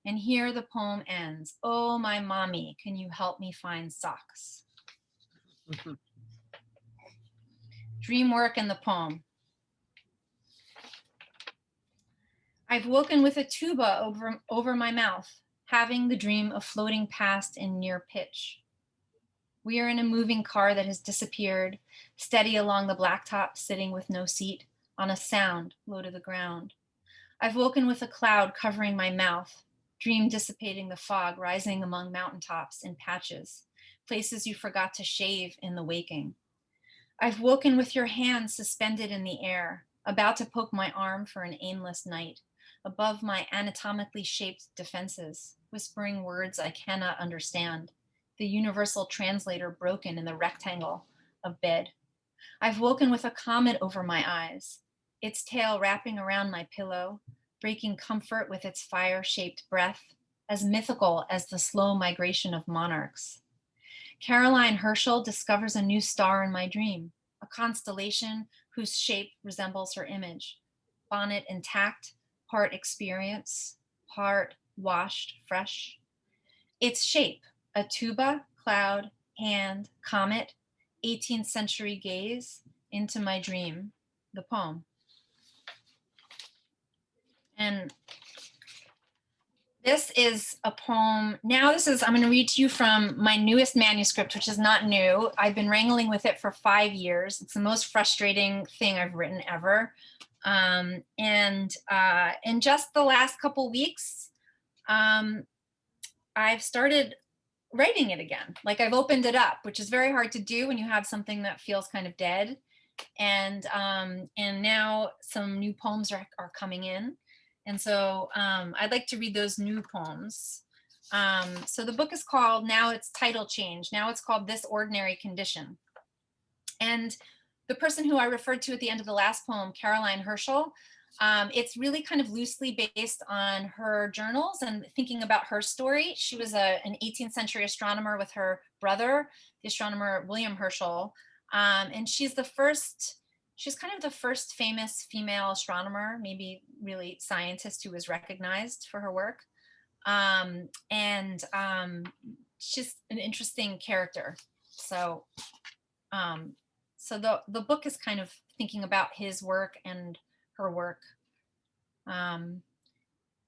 And here the poem ends. Oh, my mommy, can you help me find socks? Dream work in the poem. I've woken with a tuba over my mouth, having the dream of floating past in near pitch. We are in a moving car that has disappeared, steady along the blacktop, sitting with no seat, on a sound low to the ground. I've woken with a cloud covering my mouth, dream dissipating the fog, rising among mountaintops in patches, places you forgot to shave in the waking. I've woken with your hand suspended in the air, about to poke my arm for an aimless night, above my anatomically shaped defenses, whispering words I cannot understand, the universal translator broken in the rectangle of bed. I've woken with a comet over my eyes, its tail wrapping around my pillow, breaking comfort with its fire-shaped breath, as mythical as the slow migration of monarchs. Caroline Herschel discovers a new star in my dream, a constellation whose shape resembles her image, bonnet intact, part experience, part washed fresh. Its shape, a tuba, cloud, hand, comet, 18th century gaze into my dream, the poem. And this is a poem. Now I'm going to read to you from my newest manuscript, which is not new. I've been wrangling with it for 5 years. It's the most frustrating thing I've written ever. And in just the last couple weeks, I've started writing it again. Like I've opened it up, which is very hard to do when you have something that feels kind of dead. And now some new poems are coming in. And so I'd like to read those new poems. So the book is called, now it's title change. Now it's called This Ordinary Condition. And the person who I referred to at the end of the last poem, Caroline Herschel, it's really kind of loosely based on her journals and thinking about her story. She was an 18th century astronomer with her brother, the astronomer William Herschel. And she's kind of the first famous female astronomer, maybe really scientist, who was recognized for her work. She's an interesting character. So the book is kind of thinking about his work and her work. And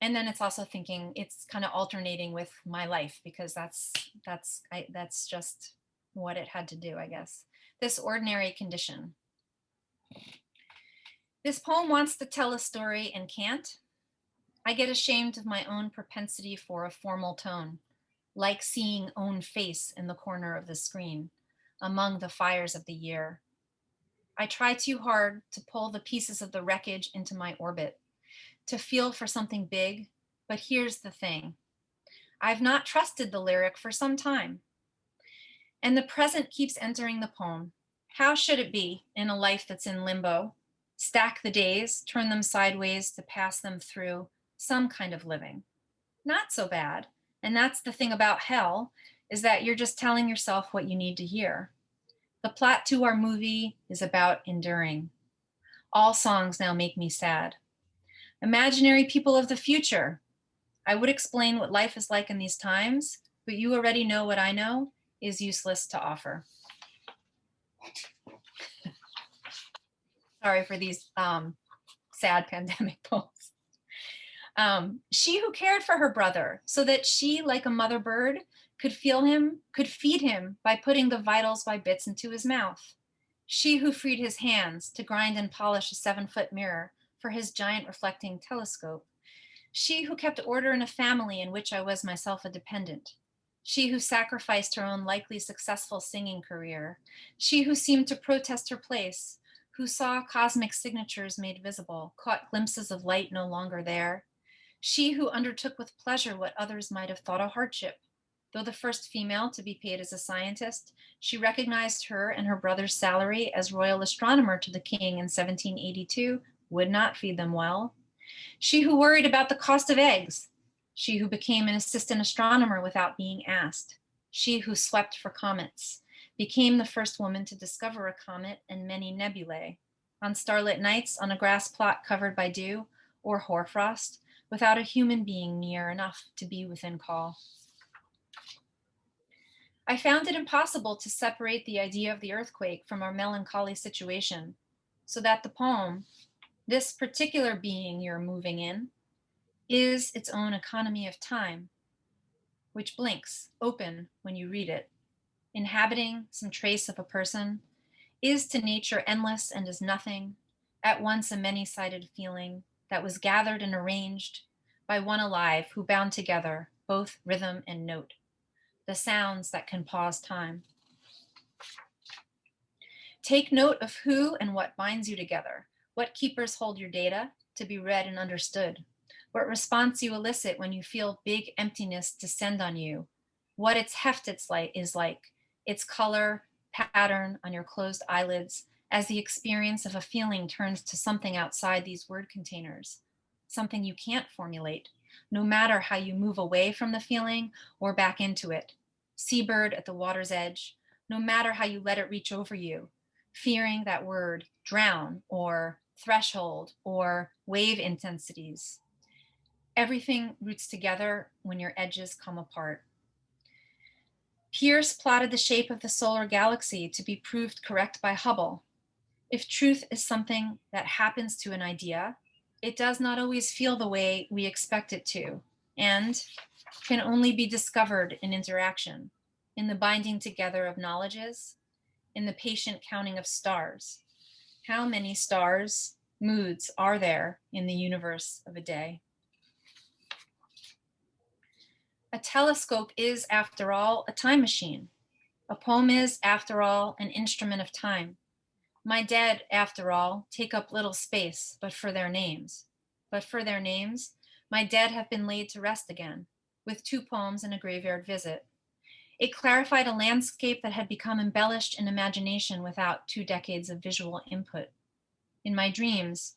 then it's also it's kind of alternating with my life, because that's just what it had to do, I guess. This ordinary condition. This poem wants to tell a story and can't. I get ashamed of my own propensity for a formal tone, like seeing own face in the corner of the screen, among the fires of the year. I try too hard to pull the pieces of the wreckage into my orbit, to feel for something big, but here's the thing. I've not trusted the lyric for some time. And the present keeps entering the poem. How should it be in a life that's in limbo? Stack the days, turn them sideways to pass them through some kind of living. Not so bad. And that's the thing about hell, is that you're just telling yourself what you need to hear. The plot to our movie is about enduring. All songs now make me sad. Imaginary people of the future. I would explain what life is like in these times, but you already know what I know is useless to offer. Sorry for these sad pandemic poems. She who cared for her brother so that she, like a mother bird, could feed him by putting the vitals by bits into his mouth. She who freed his hands to grind and polish a 7-foot mirror for his giant reflecting telescope. She who kept order in a family in which I was myself a dependent. She who sacrificed her own likely successful singing career. She who seemed to protest her place, who saw cosmic signatures made visible, caught glimpses of light no longer there. She who undertook with pleasure what others might have thought a hardship. Though the first female to be paid as a scientist, she recognized her and her brother's salary as royal astronomer to the king in 1782 would not feed them well. She who worried about the cost of eggs. She who became an assistant astronomer without being asked. She who swept for comets, became the first woman to discover a comet and many nebulae. On starlit nights on a grass plot covered by dew or hoarfrost, without a human being near enough to be within call. I found it impossible to separate the idea of the earthquake from our melancholy situation, so that the poem, this particular being you're moving in, is its own economy of time, which blinks open when you read it, inhabiting some trace of a person, is to nature endless and is nothing, at once a many-sided feeling that was gathered and arranged by one alive who bound together both rhythm and note, the sounds that can pause time. Take note of who and what binds you together, what keepers hold your data to be read and understood, what response you elicit when you feel big emptiness descend on you, what its heft is like, its color, pattern on your closed eyelids as the experience of a feeling turns to something outside these word containers, something you can't formulate, no matter how you move away from the feeling or back into it. Seabird at the water's edge, no matter how you let it reach over you, fearing that word, drown, or threshold, or wave intensities. Everything roots together when your edges come apart. Pierce plotted the shape of the solar galaxy to be proved correct by Hubble. If truth is something that happens to an idea, it does not always feel the way we expect it to, and can only be discovered in interaction, in the binding together of knowledges, in the patient counting of stars. How many stars, moods are there in the universe of a day? A telescope is, after all, a time machine. A poem is, after all, an instrument of time. My dead, after all, take up little space, but for their names. But for their names, my dead have been laid to rest again, with 2 poems and a graveyard visit. It clarified a landscape that had become embellished in imagination without 2 decades of visual input. In my dreams,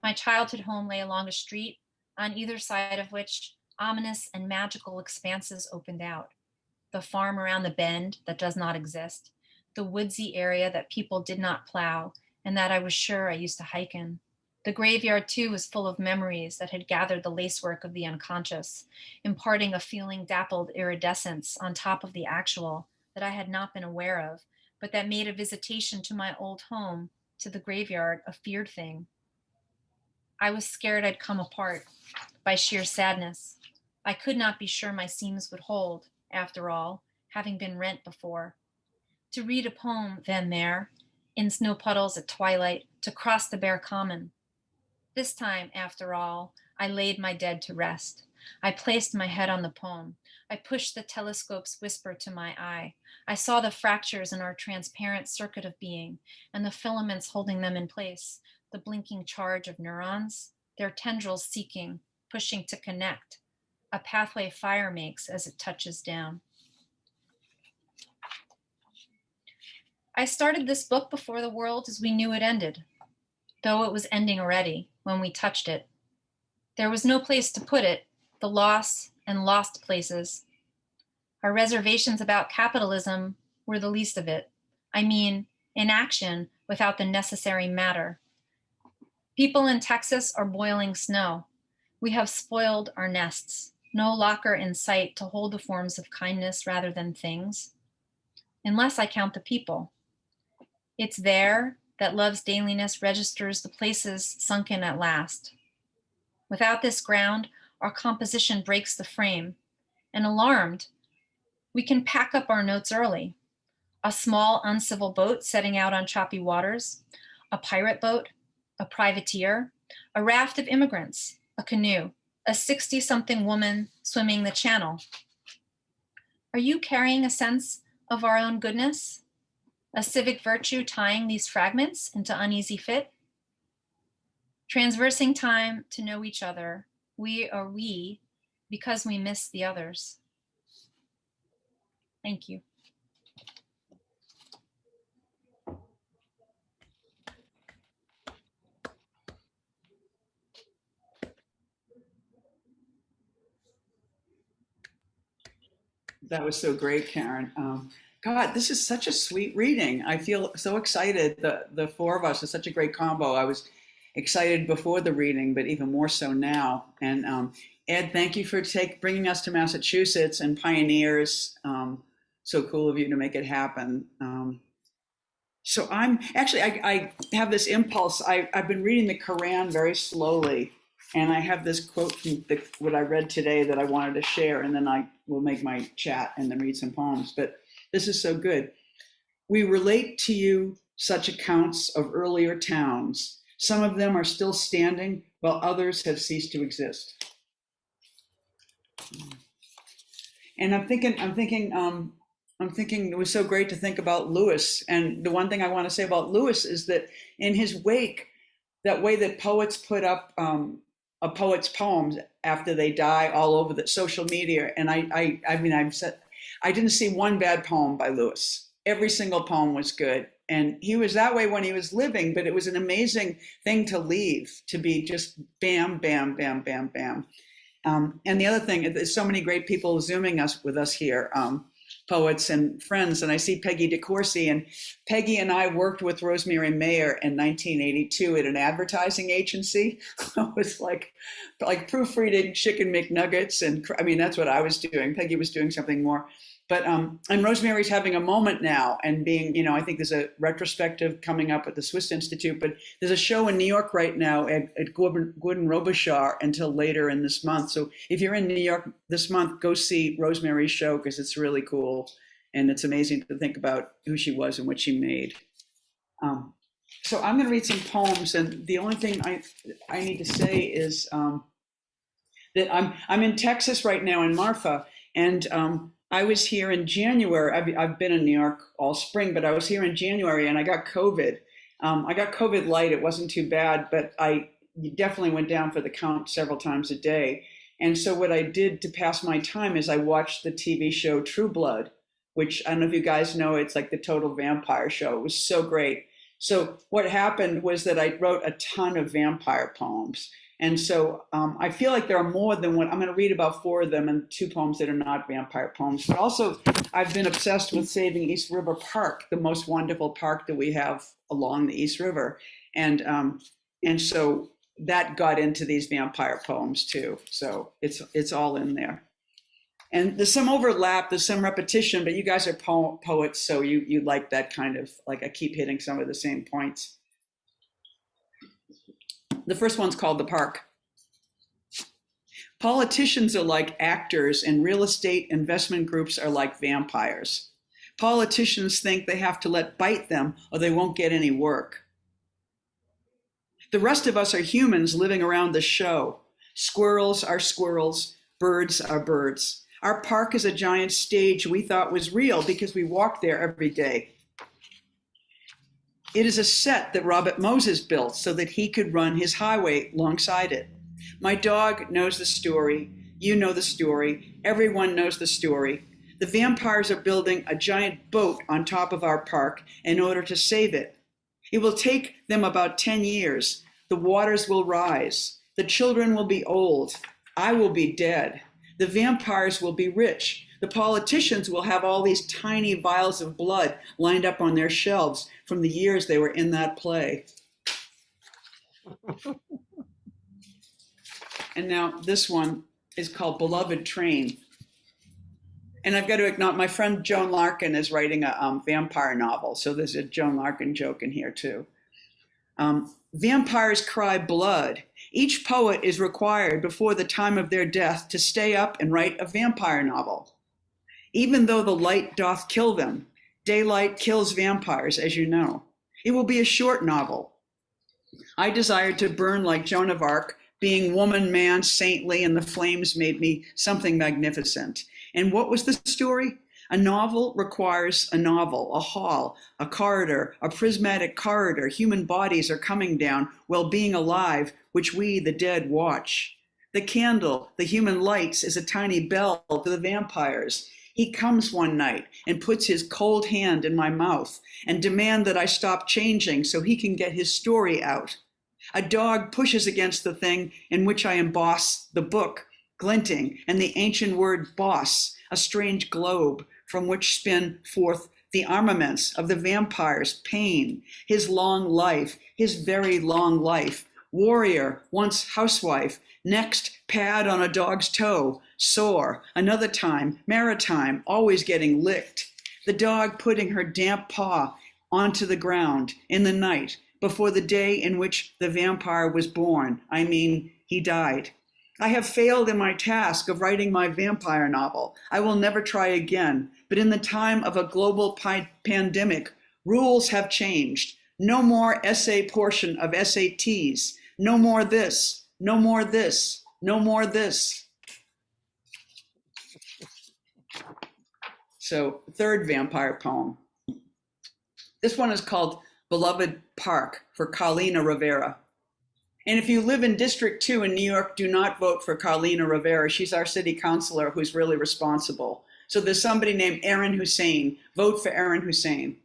my childhood home lay along a street, on either side of which ominous and magical expanses opened out. The farm around the bend that does not exist, the woodsy area that people did not plow and that I was sure I used to hike in. The graveyard, too, was full of memories that had gathered the lacework of the unconscious, imparting a feeling dappled iridescence on top of the actual that I had not been aware of, but that made a visitation to my old home, to the graveyard, a feared thing. I was scared I'd come apart by sheer sadness. I could not be sure my seams would hold, after all, having been rent before. To read a poem then there, in snow puddles at twilight, to cross the bare common. This time, after all, I laid my dead to rest. I placed my head on the poem. I pushed the telescope's whisper to my eye. I saw the fractures in our transparent circuit of being and the filaments holding them in place, the blinking charge of neurons, their tendrils seeking, pushing to connect, a pathway fire makes as it touches down. I started this book before the world as we knew it ended, though it was ending already when we touched it. There was no place to put it, the loss and lost places. Our reservations about capitalism were the least of it. I mean, inaction without the necessary matter. People in Texas are boiling snow. We have spoiled our nests. No locker in sight to hold the forms of kindness rather than things, unless I count the people. It's there that love's dailiness registers the places sunken at last. Without this ground, our composition breaks the frame, and alarmed, we can pack up our notes early. A small uncivil boat setting out on choppy waters, a pirate boat, a privateer, a raft of immigrants, a canoe, a 60-something woman swimming the channel. Are you carrying a sense of our own goodness? A civic virtue tying these fragments into uneasy fit? Transversing time to know each other, we are we because we miss the others. Thank you. That was so great, Karen. God, this is such a sweet reading. I feel so excited. The four of us is such a great combo. I was excited before the reading, but even more so now. And Ed, thank you for bringing us to Massachusetts and Pioneers. So cool of you to make it happen. So I have this impulse. I've been reading the Quran very slowly. And I have this quote from what I read today that I wanted to share, and then I will make my chat and then read some poems. But this is so good. We relate to you such accounts of earlier towns. Some of them are still standing, while others have ceased to exist. And I'm thinking it was so great to think about Lewis. And the one thing I want to say about Lewis is that in his wake, that way that poets put up a poet's poems after they die all over the social media. And I didn't see one bad poem by Lewis. Every single poem was good. And he was that way when he was living, but it was an amazing thing to leave, to be just bam, bam, bam, bam, bam. And the other thing, there's so many great people Zooming with us here, poets and friends. And I see Peggy DeCourcy, and Peggy and I worked with Rosemary Mayer in 1982 at an advertising agency. I was like proofreading Chicken McNuggets. And I mean, that's what I was doing. Peggy was doing something more. But, and Rosemary's having a moment now and being, I think there's a retrospective coming up at the Swiss Institute, but there's a show in New York right now at Gordon Robichaud until later in this month. So if you're in New York this month, go see Rosemary's show because it's really cool. And it's amazing to think about who she was and what she made. So I'm going to read some poems. And the only thing I need to say is that I'm in Texas right now in Marfa. And I was here in January. I've been in New York all spring, but I was here in January and I got COVID. I got COVID light. It wasn't too bad, but I definitely went down for the count several times a day. And so what I did to pass my time is I watched the TV show True Blood, which I don't know if you guys know, it's like the total vampire show. It was so great. So what happened was that I wrote a ton of vampire poems. And so I feel like there are more than one. I'm going to read about 4 of them and 2 poems that are not vampire poems. But also, I've been obsessed with saving East River Park, the most wonderful park that we have along the East River. And so that got into these vampire poems too. So it's all in there. And there's some overlap, there's some repetition, but you guys are poets, so you like that kind of, like I keep hitting some of the same points. The first one's called The Park. Politicians are like actors and real estate investment groups are like vampires. Politicians think they have to let bite them or they won't get any work. The rest of us are humans living around the show. Squirrels are squirrels, birds are birds. Our park is a giant stage we thought was real because we walked there every day. It is a set that Robert Moses built so that he could run his highway alongside it. My dog knows the story. You know the story. Everyone knows the story. The vampires are building a giant boat on top of our park in order to save it. It will take them about 10 years. The waters will rise. The children will be old. I will be dead. The vampires will be rich. The politicians will have all these tiny vials of blood lined up on their shelves from the years they were in that play. And now this one is called Beloved Train. And I've got to acknowledge, my friend Joan Larkin is writing a vampire novel. So there's a Joan Larkin joke in here too. Vampires cry blood. Each poet is required before the time of their death to stay up and write a vampire novel. Even though the light doth kill them, daylight kills vampires, as you know. It will be a short novel. I desired to burn like Joan of Arc, being woman, man, saintly, and the flames made me something magnificent. And what was the story? A novel requires a novel, a hall, a corridor, a prismatic corridor. Human bodies are coming down while being alive, which we, the dead, watch. The candle, the human lights, is a tiny bell to the vampires. He comes one night and puts his cold hand in my mouth and demands that I stop changing so he can get his story out. A dog pushes against the thing in which I emboss the book, glinting, and the ancient word boss, a strange globe from which spin forth the armaments of the vampire's pain, his long life, his very long life. Warrior, once housewife, next pad on a dog's toe, sore, another time, maritime, always getting licked. The dog putting her damp paw onto the ground in the night before the day in which the vampire was born. I mean, he died. I have failed in my task of writing my vampire novel. I will never try again. But in the time of a global pandemic, rules have changed. No more essay portion of SATs. No more this, no more this, no more this. So, third vampire poem. This one is called Beloved Park for Collina Rivera. And if you live in District 2 in New York, do not vote for Collina Rivera. She's our city councilor who's really responsible. So there's somebody named Aaron Hussein. Vote for Aaron Hussein.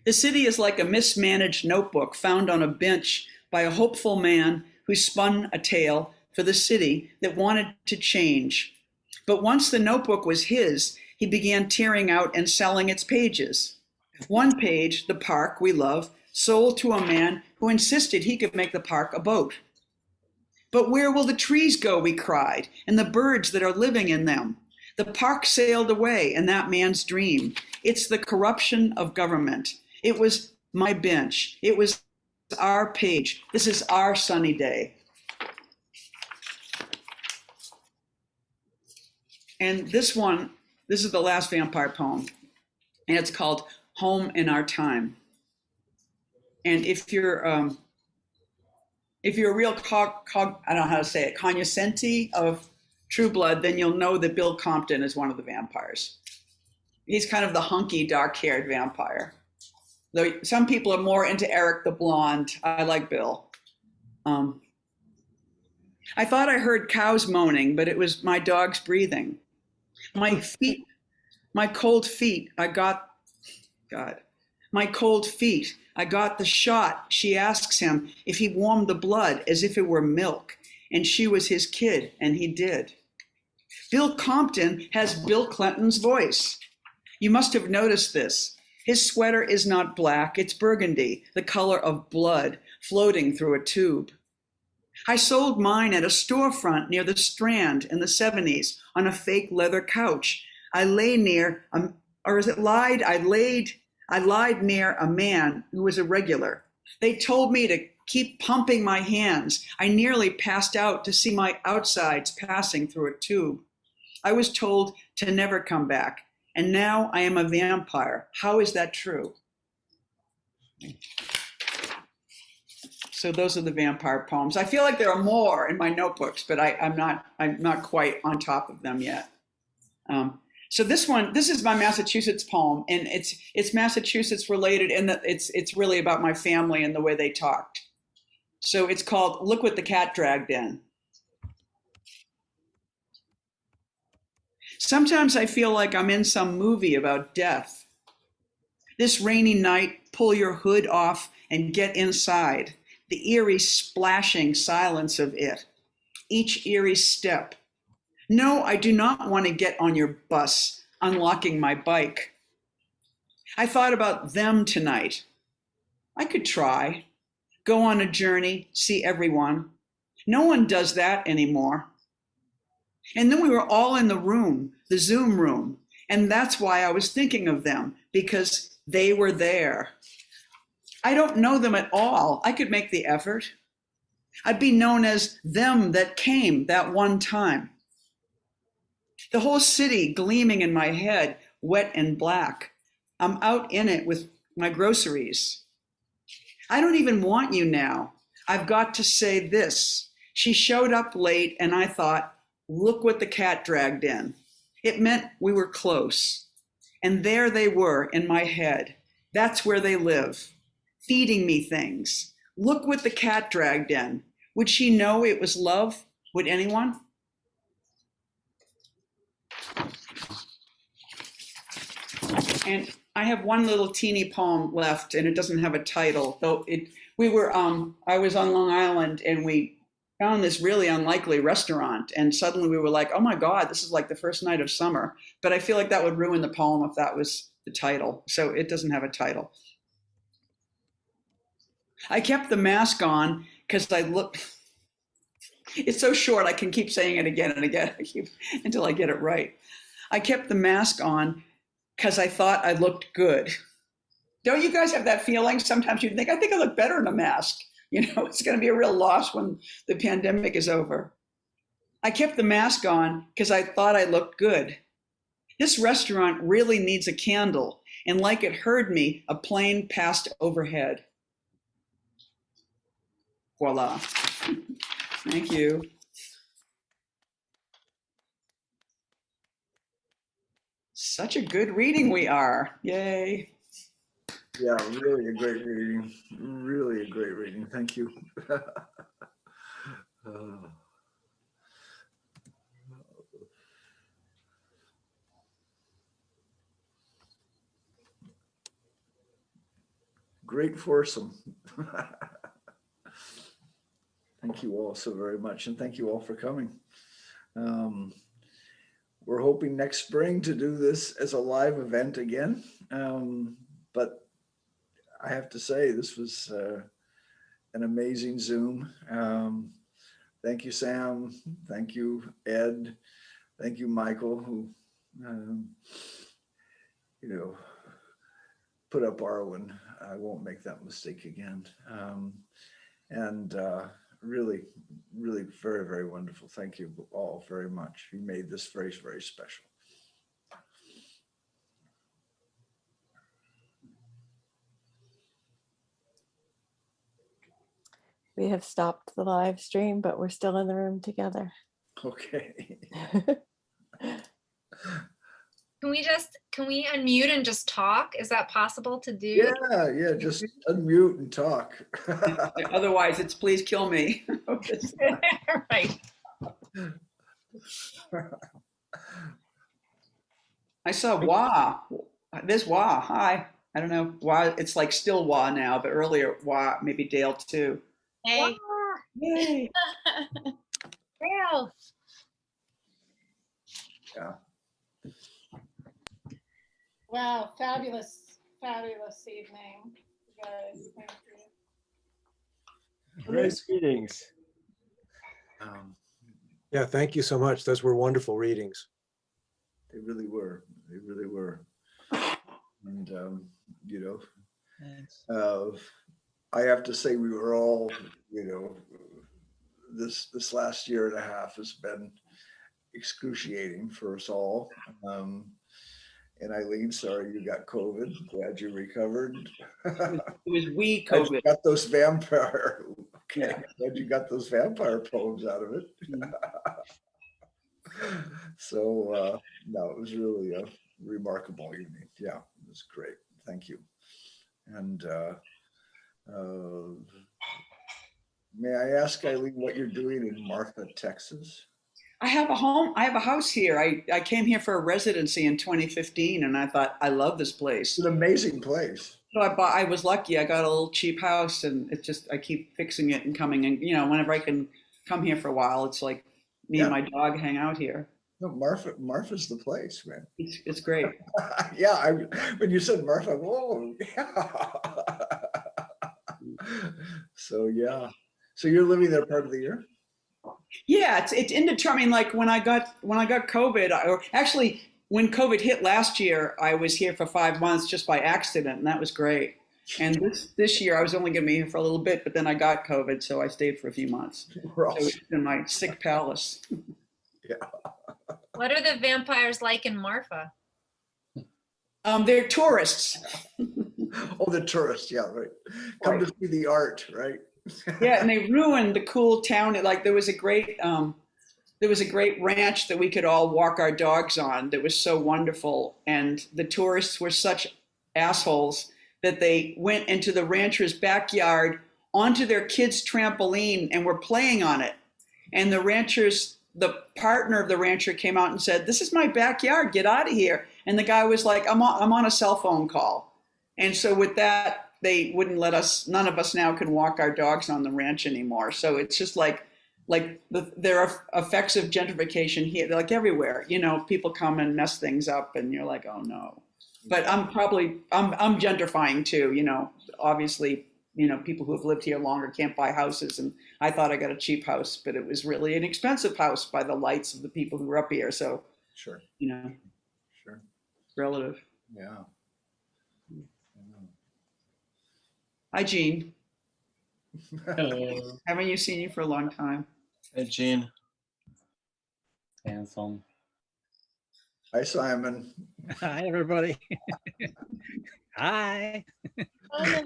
The city is like a mismanaged notebook found on a bench by a hopeful man who spun a tale for the city that wanted to change. But once the notebook was his, he began tearing out and selling its pages. One page, the park we love, sold to a man who insisted he could make the park a boat. But where will the trees go, we cried, and the birds that are living in them? The park sailed away in that man's dream. It's the corruption of government. It was my bench. It was our page. This is our sunny day. And this is the last vampire poem, and it's called Home in Our Time. And if you're a real I don't know how to say it, cognoscenti of True Blood, then you'll know that Bill Compton is one of the vampires. He's kind of the hunky, dark-haired vampire. Though some people are more into Eric the Blonde. I like Bill. I thought I heard cows moaning, but it was my dog's breathing. My cold feet, I got the shot. She asks him if he warmed the blood as if it were milk, and she was his kid, and he did. Bill Compton has Bill Clinton's voice. You must have noticed this. His sweater is not black, it's burgundy, the color of blood floating through a tube. I sold mine at a storefront near the Strand in the 70s on a fake leather couch. I lied near a man who was irregular. They told me to keep pumping my hands. I nearly passed out to see my outsides passing through a tube. I was told to never come back, and now I am a vampire. How is that true? So those are the vampire poems. I feel like there are more in my notebooks, but I'm not quite on top of them yet. So this is my Massachusetts poem, and it's Massachusetts related in that it's really about my family and the way they talked. So it's called Look What the Cat Dragged In. Sometimes I feel like I'm in some movie about death. This rainy night, pull your hood off and get inside. The eerie splashing silence of it, each eerie step. No, I do not want to get on your bus, unlocking my bike. I thought about them tonight. I could try, go on a journey, see everyone. No one does that anymore. And then we were all in the room, the Zoom room, and that's why I was thinking of them, because they were there. I don't know them at all. I could make the effort. I'd be known as them that came that one time. The whole city gleaming in my head, wet and black. I'm out in it with my groceries. I don't even want you now. I've got to say this. She showed up late, and I thought, look what the cat dragged in. It meant we were close. And there they were in my head. That's where they live, feeding me things. Look what the cat dragged in. Would she know it was love? Would anyone? And I have one little teeny poem left, and it doesn't have a title, though I was on Long Island, and we found this really unlikely restaurant, and suddenly we were like, oh my God, this is like the first night of summer. But I feel like that would ruin the poem if that was the title. So it doesn't have a title. I kept the mask on because it's so short, I can keep saying it again and again until I get it right. I kept the mask on because I thought I looked good. Don't you guys have that feeling? Sometimes you think, I think I look better in a mask. It's going to be a real loss when the pandemic is over. I kept the mask on because I thought I looked good. This restaurant really needs a candle, and like it heard me, a plane passed overhead. Voila. Thank you. Such a good reading we are. Yay. Yeah, really a great reading. Really a great reading. Thank you. Great foursome. Thank you all so very much, and thank you all for coming. We're hoping next spring to do this as a live event again, but I have to say this was an amazing Zoom. Thank you, Sam. Thank you, Ed. Thank you, Michael, who put up Arwen. I won't make that mistake again. And really, really very, very wonderful. Thank you all very much. You made this very, very special. We have stopped the live stream, but we're still in the room together. Okay. Can we unmute and just talk? Is that possible to do? Yeah, just unmute and talk. Otherwise, it's please kill me. Right. I saw Wah. There's Wah. Hi. I don't know why it's like still Wah now, but earlier Wah, maybe Dale too. Hey. Yay. Dale. Yeah. Wow, fabulous, fabulous evening, you guys. Thank you. Nice readings. Yeah, thank you so much. Those were wonderful readings. They really were. They really were. And, I have to say we were all, this last year and a half has been excruciating for us all. And Eileen, sorry you got COVID. Glad you recovered. It was we Glad COVID. you got those vampire. Okay, Yeah. glad you got those vampire poems out of it. So no, it was really a remarkable evening. Yeah, it was great. Thank you. And may I ask, Eileen, what you're doing in Marfa, Texas? I have a house here. I came here for a residency in 2015, and I thought, I love this place. It's an amazing place. So I was lucky. I got a little cheap house, and I keep fixing it and coming. And, whenever I can come here for a while, it's like me and my dog hang out here. No, Marfa's the place, man. It's great. Yeah, when you said Marfa, whoa, yeah. So, yeah. So you're living there part of the year? Yeah, it's indeterminate. Like when I got COVID, or actually when COVID hit last year, I was here for 5 months just by accident, and that was great. And this year I was only going to be here for a little bit, but then I got COVID, so I stayed for a few months. So it's in my sick palace. Yeah. What are the vampires like in Marfa? They're tourists. Oh, the tourists, yeah, right. Come to see the art, right? Yeah, and they ruined the cool town. Like there was a great ranch that we could all walk our dogs on that was so wonderful. And the tourists were such assholes that they went into the rancher's backyard onto their kids' trampoline and were playing on it. And the partner of the rancher came out and said, "This is my backyard, get out of here." And the guy was like, I'm on a cell phone call. And so with that, they wouldn't let us, none of us now can walk our dogs on the ranch anymore. So it's just there are effects of gentrification here, like everywhere, people come and mess things up and you're like, oh no. But I'm gentrifying too, obviously, people who have lived here longer can't buy houses. And I thought I got a cheap house, but it was really an expensive house by the lights of the people who were up here. So, Sure. Sure. Relative. Yeah. Hi, Jean. Hello. Haven't you seen you for a long time? Hey, Gene. Anselm. Hi, Simon. Hi, everybody. Hi. Simon,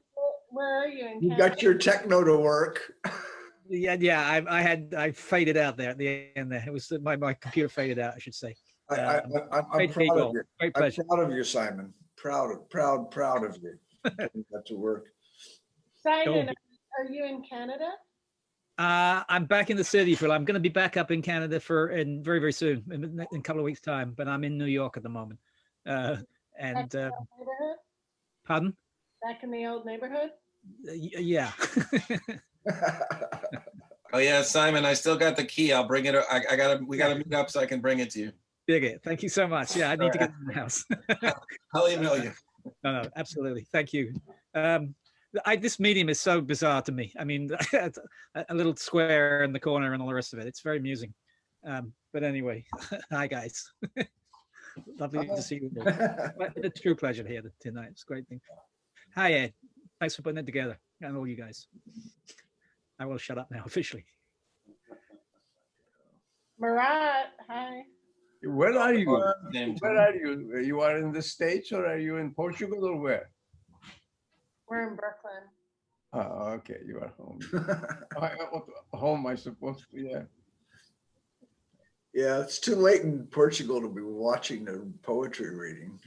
where are you in You Canada? got your techno to work. Yeah. I faded out there at the end. There, it was my computer faded out, I should say. I'm Great to proud meet you of all. you. Great I'm pleasure. proud of you, Simon. Proud of you. Getting that to work. Simon, are you in Canada? I'm back in the city I'm going to be back up in Canada very, very soon, in a couple of weeks' time. But I'm in New York at the moment. Back in the old neighborhood? Pardon? Back in the old neighborhood? Yeah. Oh yeah, Simon, I still got the key. I'll bring it. We gotta meet up so I can bring it to you. Dig it. Thank you so much. Yeah, I need to get in the house. I'll email you. No, absolutely. Thank you. This medium is so bizarre to me. I mean, a little square in the corner and all the rest of it. It's very amusing. But anyway, hi guys. Lovely to see you all. It's a true pleasure here tonight. It's a great thing. Hi Ed. Thanks for putting it together and all you guys. I will shut up now officially. Murat, hi. Where are you? Name Where are you? You are in the States or are you in Portugal or where? We're in Brooklyn. Oh, okay, you are home. Home, I suppose. Yeah. Yeah, it's too late in Portugal to be watching a poetry reading.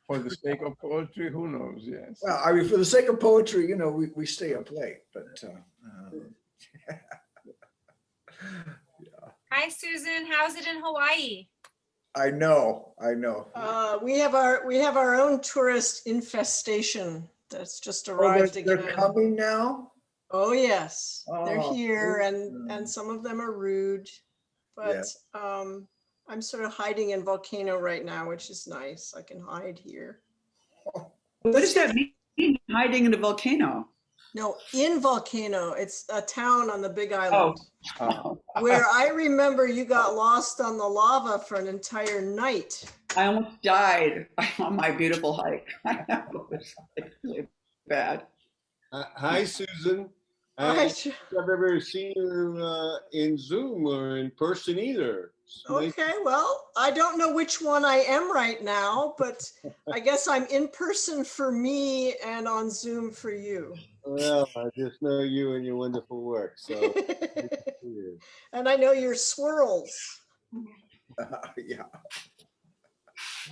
For the sake of poetry, who knows? Yes. Well, I mean, for the sake of poetry, we stay up late, but Hi, Susan. How's it in Hawaii? I know. We have our own tourist infestation that's just Oh, arrived they're again. coming now? Oh yes, they're Oh, here, good. and some of them are rude, but I'm sort of hiding in Volcano right now, which is nice. I can hide here. What does that mean, hiding in a volcano? No, in Volcano. It's a town on the Big Island. Oh. Where I remember you got lost on the lava for an entire night. I almost died on my beautiful hike. I know, it was really bad. Hi, Susan. Hi. I've ever seen you in Zoom or in person either. Okay, well, I don't know which one I am right now, but I guess I'm in person for me and on Zoom for you. Well, I just know you and your wonderful work. So, and I know your swirls. Yeah.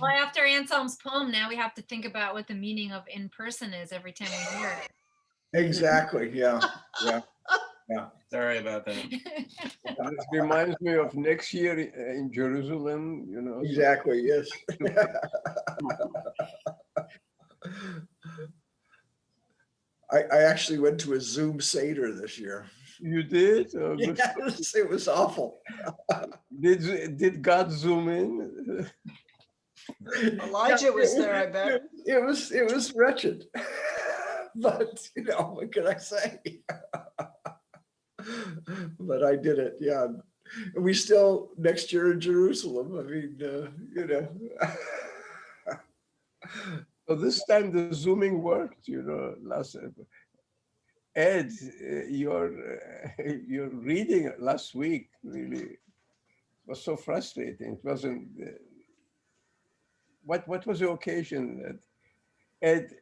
Well, after Anselm's poem, now we have to think about what the meaning of in person is every time we hear it. Exactly. Yeah. Sorry about that. This reminds me of next year in Jerusalem, Exactly. Yes. I actually went to a Zoom Seder this year. You did? Oh, yes, it was awful. Did God zoom in? Elijah was there, I bet. It was wretched. But what can I say? But I did it, yeah. We still next year in Jerusalem. I mean, So this time the zooming worked, last. Ed, your reading last week really was so frustrating. It wasn't. What was the occasion that Ed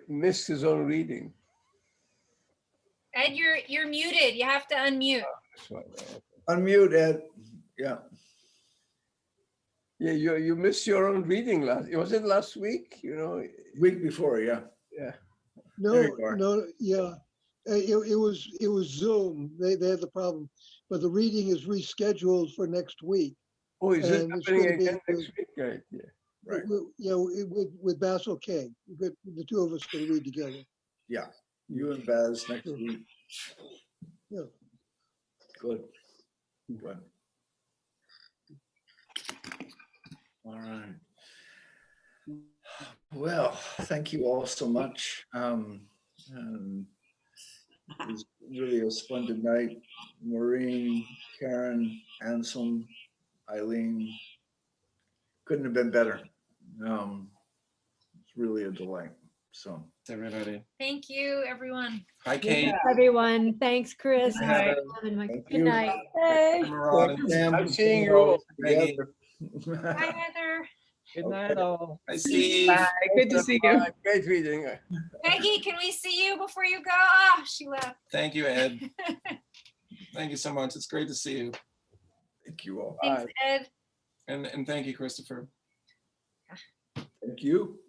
missed his own reading? Ed, you're muted. You have to unmute. Unmute, Ed. Yeah. Yeah, you missed your own reading was it last week? You know. Week before, yeah. Yeah. No, no, yeah. It was Zoom. They had the problem, but the reading is rescheduled for next week. Oh, is it And it's happening gonna be again next week? Right. Yeah. Right. With Basil K. The two of us going to read together. Yeah. You and Baz next week. Yeah. Good. Good. All right. Well, thank you all so much. It was really a splendid night. Maureen, Karen, Anselm, Eileen, couldn't have been better. It's really a delight. So, everybody. Thank you, everyone. Hi, Kate. Everyone, thanks, Chris. Good night. Good night. Hey. I'm seeing you all. Maggie. Bye, Heather. Good night, all. Hi, Steve. Bye. Good to see you. Great reading. Peggy, can we see you before you go? Oh, she left. Thank you, Ed. Thank you so much. It's great to see you. Thank you all. Thanks, Ed. And thank you, Christopher. Thank you.